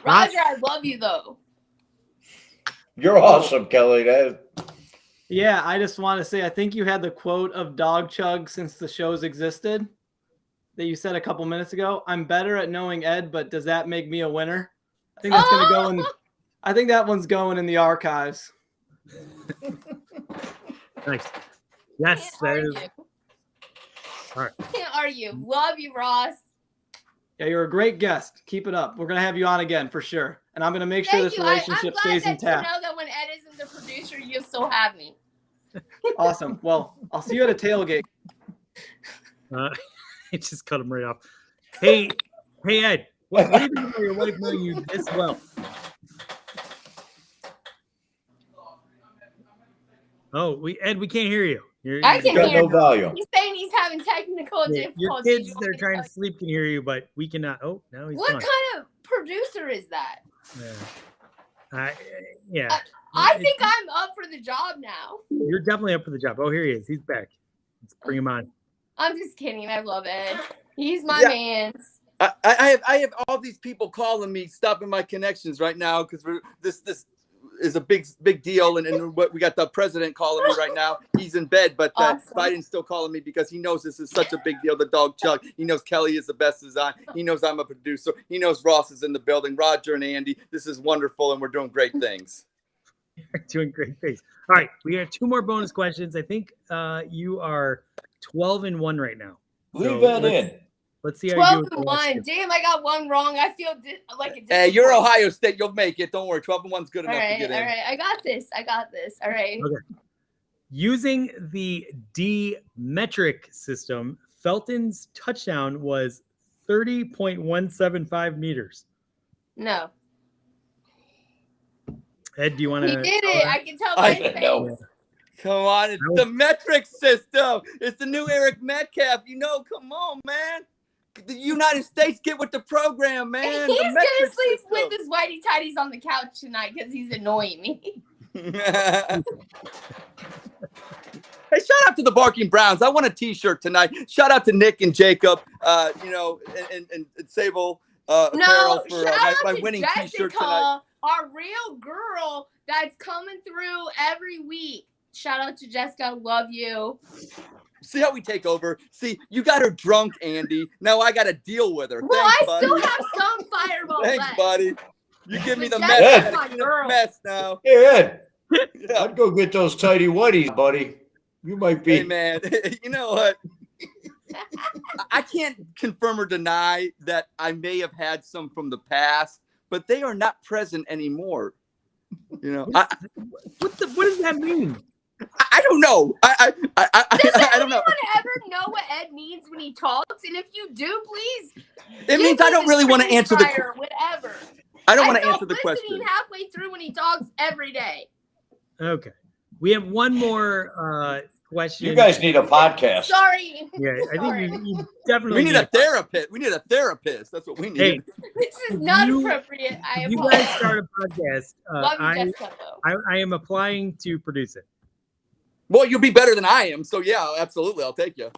Roger, I love you though. You're awesome, Kelly. Yeah, I just want to say I think you had the quote of Dog Chug since the shows existed that you said a couple minutes ago. I'm better at knowing Ed, but does that make me a winner? I think that's gonna go in. I think that one's going in the archives. Nice. Yes, Can't that argue. is. All right. Can't argue. Love you, Ross. Yeah, you're a great guest. Keep it up. We're gonna have you on again for sure, and I'm gonna make sure Thank this you. I'm relationship glad stays that intact. you know that when Ed isn't the producer, you still have me. Awesome. Well, I'll see you at a tailgate. It just cut him right off. Hey, Ed. What do you think about your wife knowing you this well? Oh, Ed, we can't hear you. I can Got hear no value. He's saying he's having technical Your difficulties. kids, they're trying to sleep, can hear you, but we cannot. Oh, now he's What gone. kind of producer is that? Yeah. Yeah. I think I'm up for the job now. You're definitely up for the job. Oh, here he is. He's back. Let's bring him on. I'm just kidding. I love Ed. He's my Yeah. man. I have all these people calling me, stopping my connections right now because this is a big deal, and what we got the president calling me right now. He's in bed, but Awesome. Biden's still calling me because he knows this is such a big deal. The dog Chuck, he knows Kelly is the best design. He knows I'm a producer. He knows Ross is in the building. Roger and Andy, this is wonderful, and we're doing great things. You're doing great things. All right, we have 2 more bonus questions. I think you are 12-1 right now. Leave that in. Let's see how you do. 12-1. Damn, I got one wrong. I feel like a Hey, you're Ohio State. You'll make it. Don't worry. 12-1's good All enough to get in. right. I got this. All right. Okay. Using the D metric system, Felton's touchdown was 30.175 meters. No. Ed, do you want to? He did it. I can tell by his face. know. Come on, it's the metric system. It's the new Eric Metcalf. Come on, man. The United States, get with the program, man. He's The gonna metric sleep system. with his whitey tighties on the couch tonight because he's annoying me. Hey, shout out to the Barking Browns. I want a T-shirt tonight. Shout out to Nick and Jacob, and Sable Apparel for my winning T-shirt tonight. Our real girl that's coming through every week. Shout out to Jessica. Love you. See how we take over? See, you got her drunk, Andy. Now I got to deal with her. Well, Thanks, I buddy. still have some fireball Thanks, left. buddy. You give me the But mess. Jessica's I my gotta get the girl. mess now. Hey, Ed, Yeah. I'd go get those tidy whities, buddy. You might be. Hey, man. You know what? I can't confirm or deny that I may have had some from the past, but they are not present anymore. What does that mean? I don't know. I don't know. Anyone ever know what Ed means when he talks? And if you do, please. It means I don't really want to answer the. Whatever. I don't want to answer the listening question. halfway through when he talks every day. Okay, we have one more question. You guys need a podcast. Sorry. Yeah, I Sorry. think you definitely We need a therapist. We need a therapist. That's what we need. Hey, This is not You- appropriate. I if you apologize. guys start a podcast, Love you, I Jessica, though. am applying to produce it. Well, you'll be better than I am. So yeah, absolutely, I'll take you.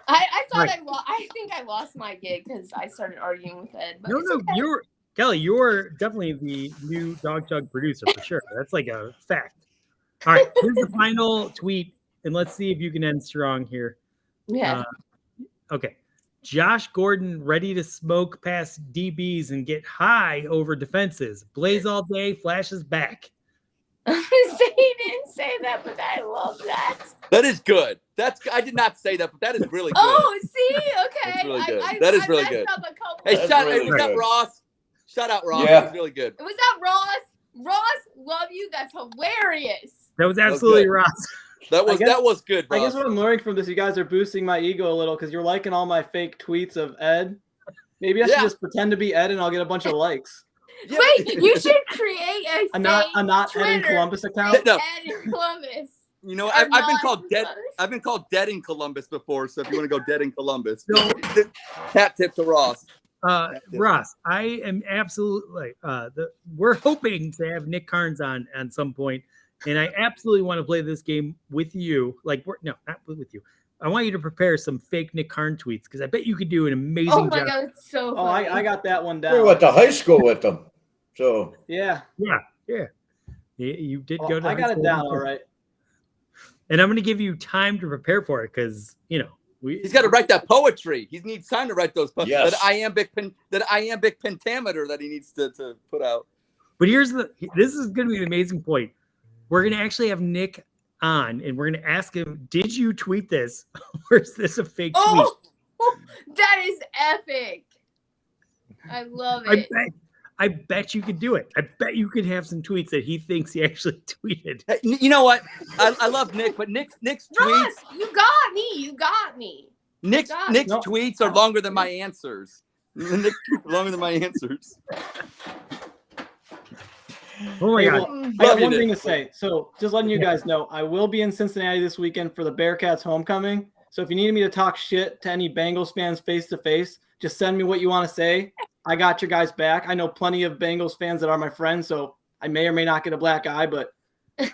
I thought Right. I think I lost my gig because I started arguing with Ed. But No, it's no, okay. Kelly, you're definitely the new Dog Chug producer for sure. That's like a fact. All right, here's the final tweet, and let's see if you can end strong here. Yeah. Okay. Josh Gordon ready to smoke past DBs and get high over defenses. Blaze all day, flashes back. He didn't say that, but I love that. That is good. I did not say that, but that is really good. Oh, see, okay. That's really good. I That is I really messed good. up a couple. Hey, That's shout really was that good. Ross? Shout out Ross. Yeah. That was really good. Was that Ross? Ross, love you. That's hilarious. That was absolutely good. Ross. That was guess- good, I Ross. guess what I'm learning from this, you guys are boosting my ego a little because you're liking all my fake tweets of Ed. Maybe I should Yeah. just pretend to be Ed and I'll get a bunch of likes. Yeah, Wait, you should create a I'm not fake Ed in Twitter Columbus account. with No. Ed in Columbus. You know, Or I've been not called in dead. Columbus. I've been called dead in Columbus before. So if you want to go dead in Columbus, So, hat tip to Ross. Ross, I am absolutely we're hoping to have Nick Carnes on some point, and I absolutely want to play this game with you. Like, not with you. I want you to prepare some fake Nick Carnes tweets because I bet you could do an amazing Oh my job. god, it's so Oh, funny. I got that one We down. went to high school with them. So Yeah. Yeah. You did Well, go to I high got it school down with all him. right. And I'm going to give you time to prepare for it because He's got to write that poetry. He needs time to write those Yes. that iambic pentameter that he needs to put out. But this is going to be an amazing point. We're going to actually have Nick on, and we're going to ask him, "Did you tweet this, or is this a fake tweet?" Oh, that is epic. I love it. I bet you could do it. I bet you could have some tweets that he thinks he actually tweeted. Hey, you know what? I love Nick, but Nick's tweets. Ross, you got me. You got me. Nick's No. tweets are longer than my answers. Nick's tweets are longer than my answers. Oh my Hey, god! well, I Love got you, one thing Nick. to say. So just letting you guys know, I will be in Cincinnati this weekend for the Bearcats homecoming. So if you need me to talk shit to any Bengals fans face to face, just send me what you want to say, I got your guys back. I know plenty of Bengals fans that are my friends, so I may or may not get a black eye, but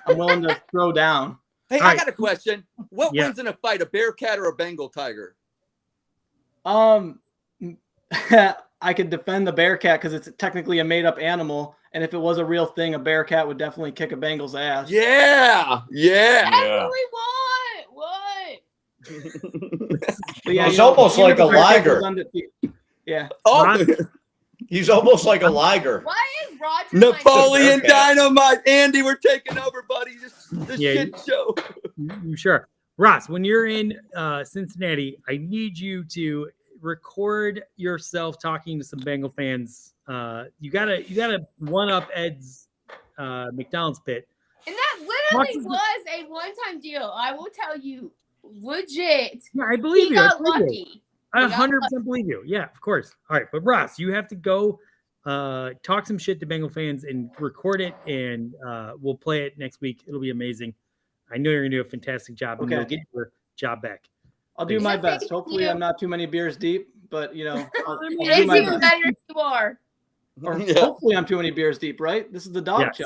I'm willing to throw down. Hey, All I right. got a question. What Yeah. wins in a fight, a Bearcat or a Bengal tiger? I could defend the Bearcat because it's technically a made-up animal, and if it was a real thing, a Bearcat would definitely kick a Bengal's ass. Yeah. Yeah. That's what we want. What? But yeah, He's you know, almost even like if a the Bearcat liger. goes undefeated- Yeah. Oh, Ron- He's almost like a liger. Why is Roger my Napoleon favorite? Dynamite. Andy, we're taking over, buddy. This Yeah, shit show. You sure? Ross, when you're in Cincinnati, I need you to record yourself talking to some Bengal fans. You gotta one up Ed's McDonald's pit. And that literally was a one-time deal. I will tell you, legit. Yeah, I believe He you. I got believe you. lucky. I He got 100% believe you. Yeah, of course. All right, but Ross, you have to go talk some shit to Bengal fans and record it, and we'll play it next week. It'll be amazing. I know you're gonna do a fantastic job, and Okay. you'll get your job back. I'll do my Thank best. Hopefully, you. I'm not too many beers deep, but you know, I'll It do is my even best. better if you are. Or Yeah. hopefully, I'm too many beers deep, right? This is the dog Yes. show.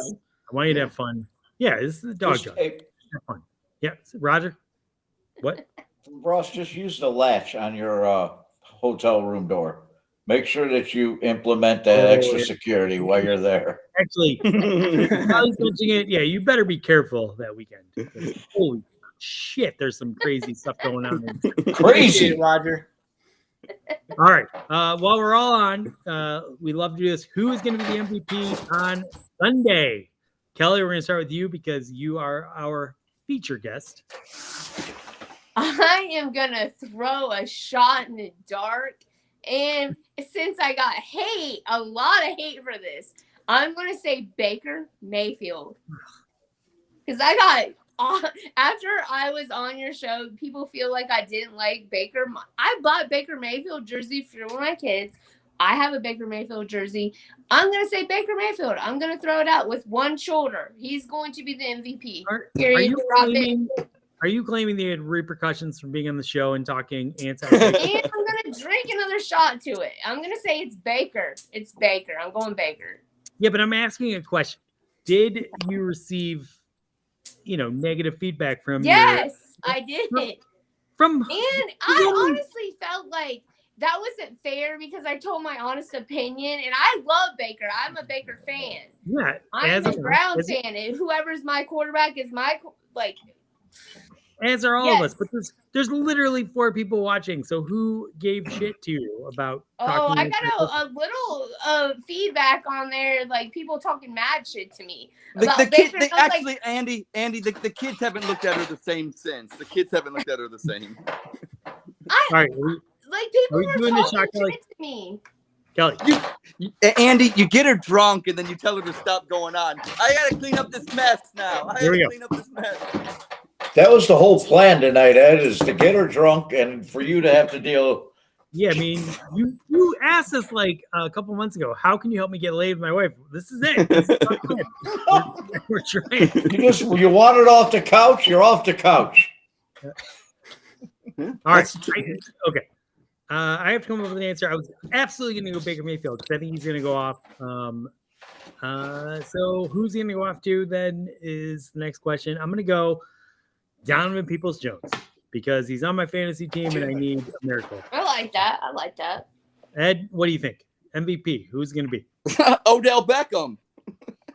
I want you to have fun. Yeah, this is the dog Just- show. hey, Have fun. Yeah, Roger. What? Ross, just use the latch on your hotel room door. Make sure that you implement that Oh, extra yeah. security while you're there. Actually, while he's mentioning it, yeah, you better be careful that weekend. Because holy shit, there's some crazy stuff going on. Appreciate Crazy. it, Roger. All right. While we're all on, we love to do this. Who is going to be the MVP on Sunday? Kelly, we're going to start with you because you are our feature guest. I am gonna throw a shot in the dark, and since I got a lot of hate for this, I'm gonna say Baker Mayfield because I got after I was on your show, people feel like I didn't like Baker. I bought Baker Mayfield jersey for one of my kids. I have a Baker Mayfield jersey. I'm gonna say Baker Mayfield. I'm gonna throw it out with one shoulder. He's going to be the MVP. Are Period. you claiming the repercussions from being on the show and talking anti? And I'm gonna drink another shot to it. I'm gonna say it's Baker. It's Baker. I'm going Baker. Yeah, but I'm asking a question. Did you receive, negative feedback from Yes, I did. from And I honestly felt like that wasn't fair because I told my honest opinion, and I love Baker. I'm a Baker fan. yeah, I'm a Browns fan, and whoever's my quarterback is my as are all of us. Yes. But there's literally 4 people watching. So who gave shit to you about? Oh, talking I against got a little feedback on there, like people talking mad shit to me. The about kids, Baker, they and I was actually, Andy, the kids haven't looked at her the same since. The kids haven't looked at her the same. All right, like people Are we were doing this talking shot, Kelly? shit to me. Kelly. Andy, you get her drunk and then you tell her to stop going on. I gotta clean up this mess now. I Here we gotta go. clean up this mess. That was the whole plan tonight, Ed, is to get her drunk and for you to have to deal. Yeah, I mean, you asked us like a couple months ago, how can you help me get laid with my wife? This is it. This is our plan. We're trying. You want it off the couch, you're off the couch. All right. Okay. I have to come up with an answer. I was absolutely going to go Baker Mayfield because I think he's going to go off. So who's going to go off to then is the next question. I'm going to go Donovan Peoples-Jones because he's on my fantasy team and I need a miracle. I like that. Ed, what do you think? MVP, who's going to be? Odell Beckham.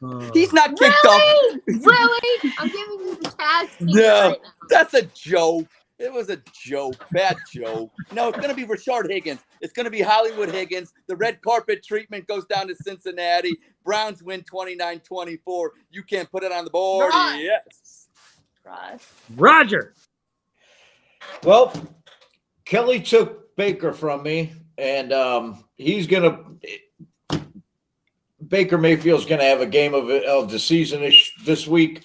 Uh, He's not kicked off. Really? I'm giving you the tag team No. right now. That's a joke. It was a joke. Bad joke. No, it's going to be Rashard Higgins. It's going to be Hollywood Higgins. The red carpet treatment goes down to Cincinnati. Browns win 29-24. You can't put it on the board. Right. Yes. Roger. Well, Kelly took Baker from me, and Baker Mayfield's gonna have a game of the season this week.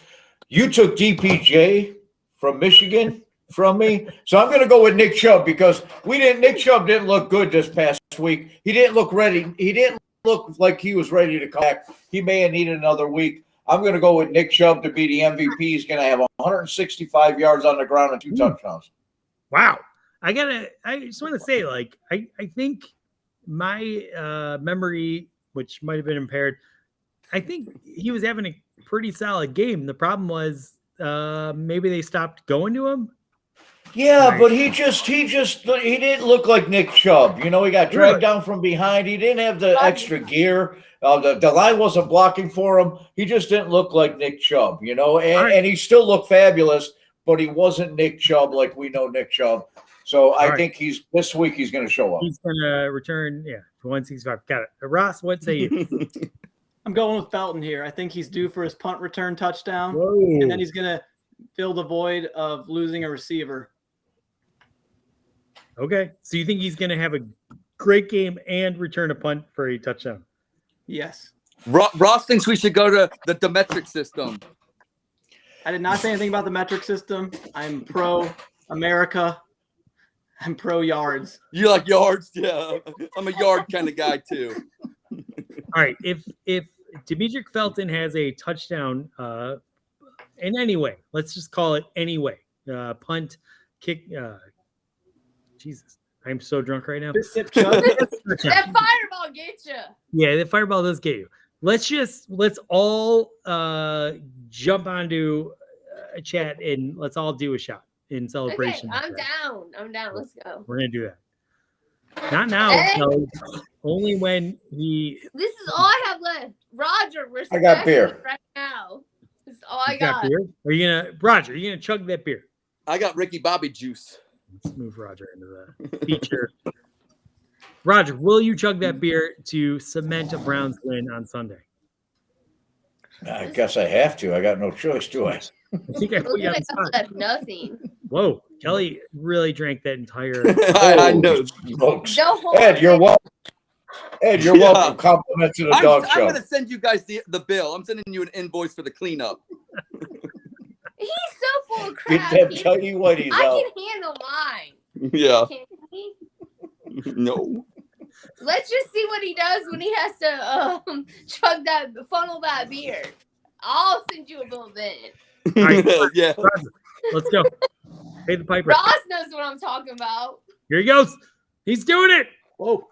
You took DPJ from Michigan from me, so I'm gonna go with Nick Chubb because Nick Chubb didn't look good this past week. He didn't look ready. He didn't look like he was ready to come back. He may have needed another week. I'm going to go with Nick Chubb to be the MVP. He's going to have 165 yards on the ground and 2 touchdowns. Wow. I just want to say, like, I think my memory, which might have been impaired, I think he was having a pretty solid game. The problem was maybe they stopped going to him. Yeah, Right. but he didn't look like Nick Chubb. You know, he got dragged down from behind. He didn't have the extra gear. The line wasn't blocking for him. He just didn't look like Nick Chubb, you know, and he still looked fabulous, but he wasn't Nick Chubb like we know Nick Chubb. So I think this week he's going to show up. He's going to return, for 165. Got it. Ross, what say you? I'm going with Felton here. I think he's due for his punt return touchdown, Whoa. and then he's going to fill the void of losing a receiver. Okay. So you think he's going to have a great game and return a punt for a touchdown? Yes. Ross thinks we should go to the metric system. I did not say anything about the metric system. I'm pro America. I'm pro yards. You like yards? Yeah. I'm a yard kind of guy too. All right. If Demetric Felton has a touchdown in any way, let's just call it any way, punt, kick, Jesus, I'm so drunk right now. That fireball gets you. Yeah, the fireball does get you. Let's all jump onto a chat and let's all do a shot in celebration. Okay, I'm down. Let's go. We're gonna do that. Not now. Hey. No, only when he. This is all I have left. Roger, I got beer. respect right now. This is all I You got got. beer? Are you gonna, Roger? Are you gonna chug that beer? I got Ricky Bobby juice. Let's move Roger into the feature. Roger, will you chug that beer to cement a Browns win on Sunday? I guess I have to. I got no choice, do I? I think I put you on the spot. Left nothing. Whoa, Kelly really drank that entire. I know. Folks. Don't hold Ed, you're it. welcome. Ed, you're welcome. Compliment to the dog I'm show. going to send you guys the bill. I'm sending you an invoice for the cleanup. He's so full of Get crap. them tighty whities out. I can handle mine. Yeah. Can he? No. Let's just see what he does when he has to funnel that beer. I'll send you a bill then. All right, Yeah. Roger, let's go. Pay the piper. Ross knows what I'm talking about. Here he goes. He's doing it. Whoa.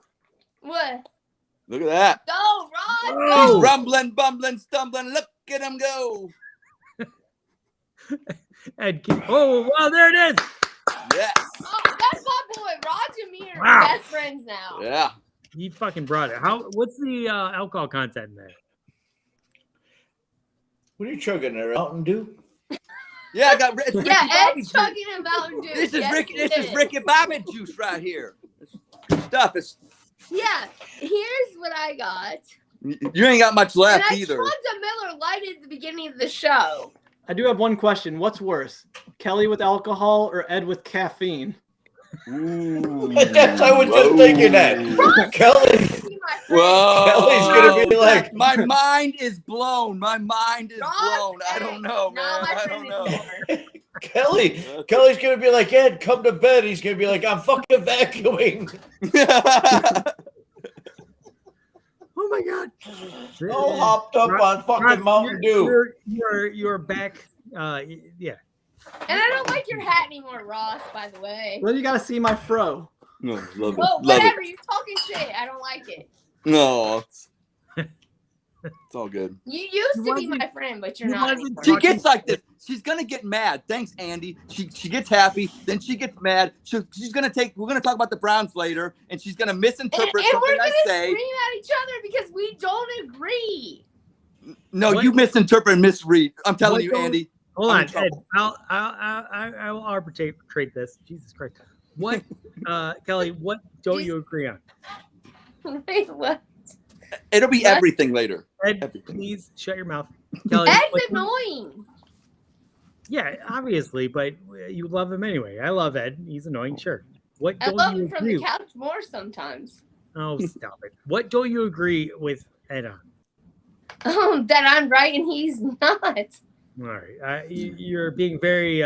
What? Look at that. Go, Ross. Oh. He's rumbling, bumbling, stumbling. Look at him go. And wow, there it is. Yes. Oh, that's my boy. Roger and me are Wow. best friends now. Yeah. He fucking brought it. What's the alcohol content in there? What are you chugging there? Mountain Dew? Yeah, I got Ricky Yeah, Bobby Ed's juice. chugging a Mountain Dew. This is Yes, Ricky. he This is Ricky Bobby juice right here. This stuff is. Yeah, here's what I got. You ain't got much And left I either. chugged a Miller Lite at the beginning of the show. I do have one question. What's worse, Kelly with alcohol or Ed with caffeine? Yes, I was just thinking that. Kelly. Be my friend. Whoa. Kelly's gonna be like- my mind is blown. My mind is Ross, blown. I don't know, not man. my I friend don't know. anymore. Kelly's gonna be like, Ed, come to bed. He's gonna be like, I'm fucking vacuuming. Oh my god. All hopped up on fucking Mountain Dew. You're back. Yeah. And I don't like your hat anymore, Ross, by the way. Well, you got to see my fro. No, love it. Well, Love whatever. it. You're talking shit. I don't like it. No, it's all good. You used to be wasn't- my friend, but you're he not wasn't anymore. She gets like this. She's gonna get mad. Thanks, Andy. She gets happy, then she gets mad. She's gonna take. We're gonna talk about the Browns later, and she's gonna And misinterpret we're something gonna I say. scream at each other because we don't agree. No, What? you misinterpret and misread. I'm telling What you, don't- Andy. Hold I'm on, in trouble. Ed. I will arbitrate this. Jesus Christ. What, Kelly? What don't you agree on? Wait, what? It'll be What? everything later. Ed, Everything. please shut your mouth. Kelly, Ed's what- annoying. Yeah, obviously, but you love him anyway. I love Ed. He's annoying, sure. What I don't love you him from agree? the couch more sometimes. Oh, stop it. What don't you agree with Ed on? That I'm right and he's not. All right. You're being very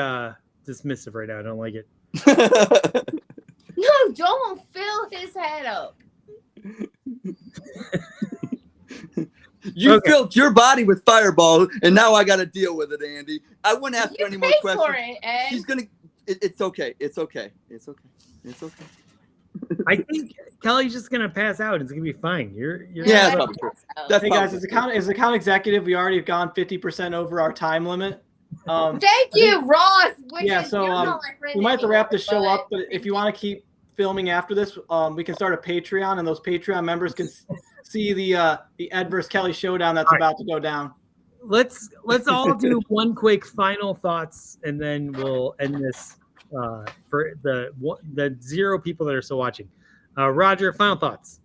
dismissive right now. I don't like it. No, don't fill his head up. You Okay. filled your body with Fireball, and now I got to deal with it, Andy. I wouldn't ask You her any more paid questions. for it, Ed. She's gonna. It's okay. It's okay. It's okay. It's okay. I think Kelly's just gonna pass out. It's gonna be fine. You're Yeah, I that's probably true. That's Hey guys, probably as account executive, we already have gone 50% over our time limit. Thank you, Ross. Which Yeah, is, so, you're not my friend we might have to wrap this anymore, show up, but if you want to keep filming after this, we can start a Patreon, and those Patreon members can see the Ed versus Kelly showdown that's about to go down. let's all do one quick final thoughts, and then we'll end this for the 0 people that are still watching. Roger, final thoughts.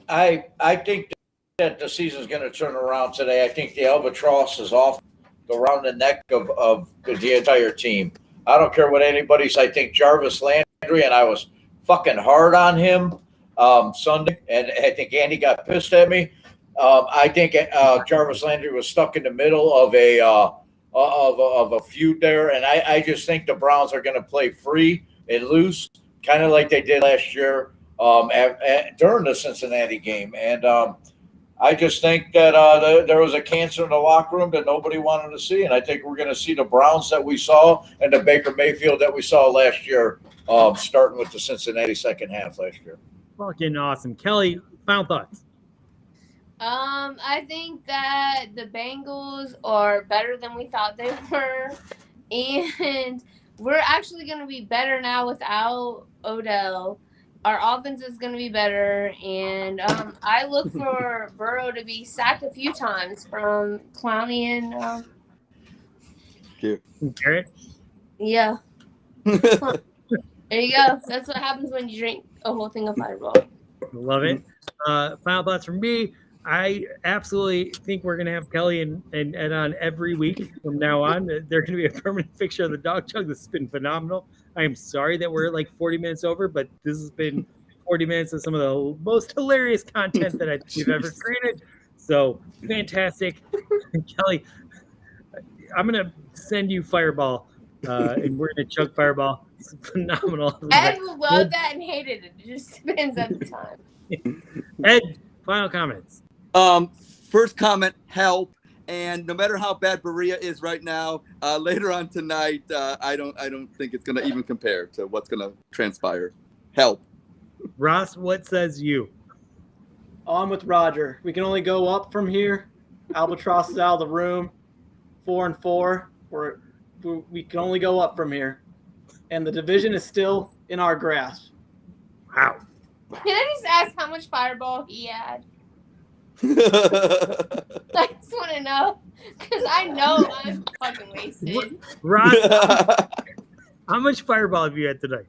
I think that the season's going to turn around today. I think the albatross is off around the neck of the entire team. I don't care what anybody says. I think Jarvis Landry, and I was fucking hard on him Sunday, and I think Andy got pissed at me. I think Jarvis Landry was stuck in the middle of a feud there, and I just think the Browns are going to play free and loose, kind of like they did last year during the Cincinnati game. And I just think that there was a cancer in the locker room that nobody wanted to see, and I think we're going to see the Browns that we saw and the Baker Mayfield that we saw last year, starting with the Cincinnati second half last year. Fucking awesome. Kelly, final thoughts. I think that the Bengals are better than we thought they were, and we're actually going to be better now without Odell. Our offense is going to be better, and I look for Burrow to be sacked a few times from Clowney and Garrett. yeah. There you go. That's what happens when you drink a whole thing of Fireball. Love it. Final thoughts from me. I absolutely think we're going to have Kelly and Ed on every week from now on. They're going to be a permanent fixture of the Dog Chug. This has been phenomenal. I am sorry that we're like 40 minutes over, but this has been 40 minutes of some of the most hilarious content that I think we've ever created. So fantastic. Kelly, I'm going to send you Fireball, and we're going to chug Fireball. It's phenomenal. Ed will love that and hate it. It just depends on the time. Ed, final comments. First comment, help. And no matter how bad Berea is right now, later on tonight, I don't think it's going to even compare to what's going to transpire. Help. Ross, what says you? I'm with Roger. We can only go up from here. Albatross is out of the room. 4-4. We can only go up from here. And the division is still in our grasp. Wow. Can I just ask how much Fireball he had? I just want to know, because I know I'm fucking wasted. Ross, how much Fireball have you had tonight?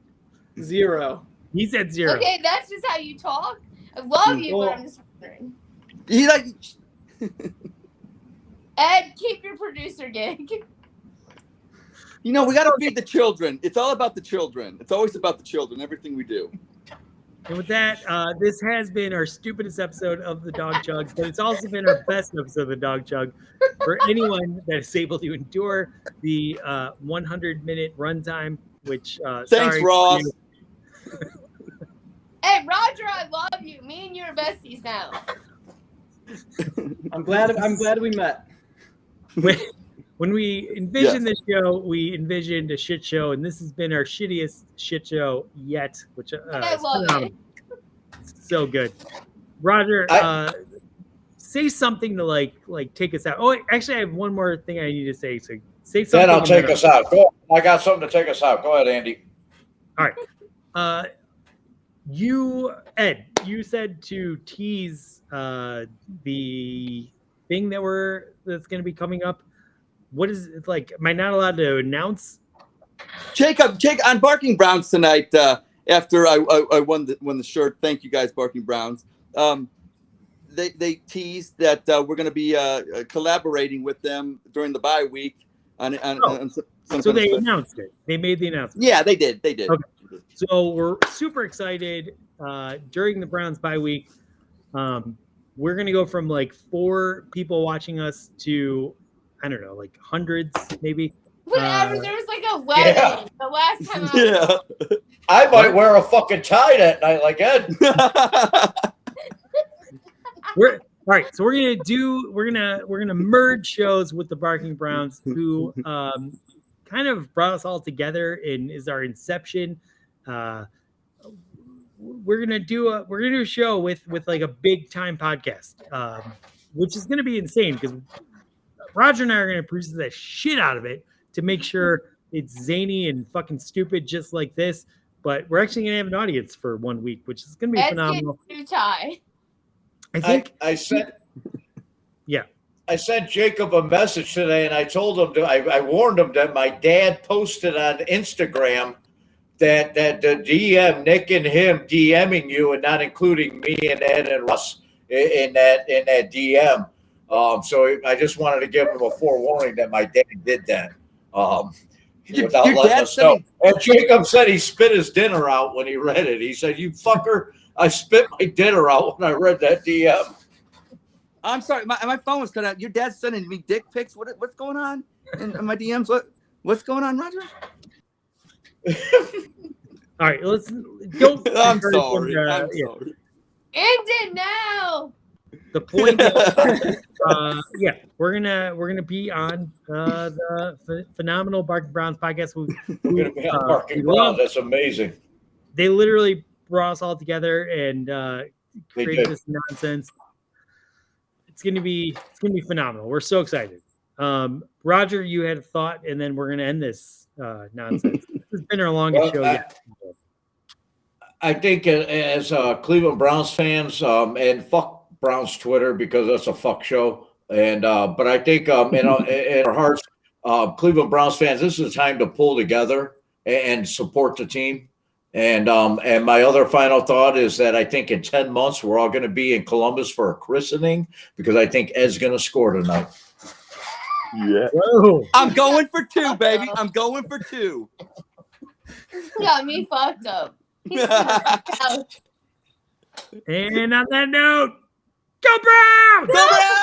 0. He said 0. Okay, that's just how you talk. I love you, but I'm just wondering. He like. Ed, keep your producer gig. You know, we got to feed the children. It's all about the children. It's always about the children, everything we do. And with that, this has been our stupidest episode of the Dog Chug, but it's also been our best episode of the Dog Chug. For anyone that is able to endure the 100-minute runtime, which Thanks, sorry, Ross. Hey, Roger, I love you. Me and you are besties now. I'm glad we met. When we envisioned this show, we envisioned a shit show, and this has been our shittiest shit show yet, which I love it. So good. Roger, say something to like take us out. Oh, actually, I have one more thing I need to say. So say something. Then I'll take us out. Go. I got something to take us out. Go ahead, Andy. All right. Ed, you said to tease the thing that's going to be coming up. What is it like? Am I not allowed to announce? Jacob, on Barking Browns tonight. After I won the shirt. Thank you guys, Barking Browns. They teased that we're going to be collaborating with them during the bye week. On so they announced it. They made the announcement. Yeah, they did. Okay. So we're super excited. During the Browns bye week, we're going to go from like 4 people watching us to, I don't know, like hundreds maybe. Whatever. There was like a wedding the last time I might wear a fucking tie that night like Ed. All right, so we're gonna merge shows with the Barking Browns, who kind of brought us all together and is our inception. we're gonna do a show with like a big time podcast, which is gonna be insane because Roger and I are gonna produce the shit out of it to make sure it's zany and fucking stupid, just like this. But we're actually gonna have an audience for 1 week, which is gonna be That's phenomenal. getting too high. I think. I sent. Yeah. I sent Jacob a message today, and I told him I warned him that my dad posted on Instagram that the DM Nick and him DMing you and not including me and Ed and Russ in that DM. So I just wanted to give him a forewarning that my dad did that. Without your letting dad us know. And Jacob said he spit his dinner out when he read it. He said, "You fucker, I spit my dinner out when I read that DM." I'm sorry, my phone was cut out. Your dad's sending me dick pics. What's going on in my DMs? What's going on, Roger? All right, let's don't. I'm sorry. I'm Yeah. sorry. End it now. The point is, yeah, we're gonna be on the phenomenal Barking Browns podcast. We're gonna be on Barking Browns. That's amazing. They literally brought us all together and created this nonsense. It's gonna be phenomenal. We're so excited. Roger, you had a thought, and then we're gonna end this nonsense. This has been our longest show yet. I think as Cleveland Browns fans, and fuck Browns Twitter because that's a fuck show. And but I think in our hearts, Cleveland Browns fans, this is a time to pull together and support the team. And my other final thought is that I think in 10 months we're all going to be in Columbus for a christening because I think Ed's going to score tonight. Yeah. Whoa. I'm going for 2, baby. I'm going for 2. Got me fucked up. And on that note, go Browns! Go Browns!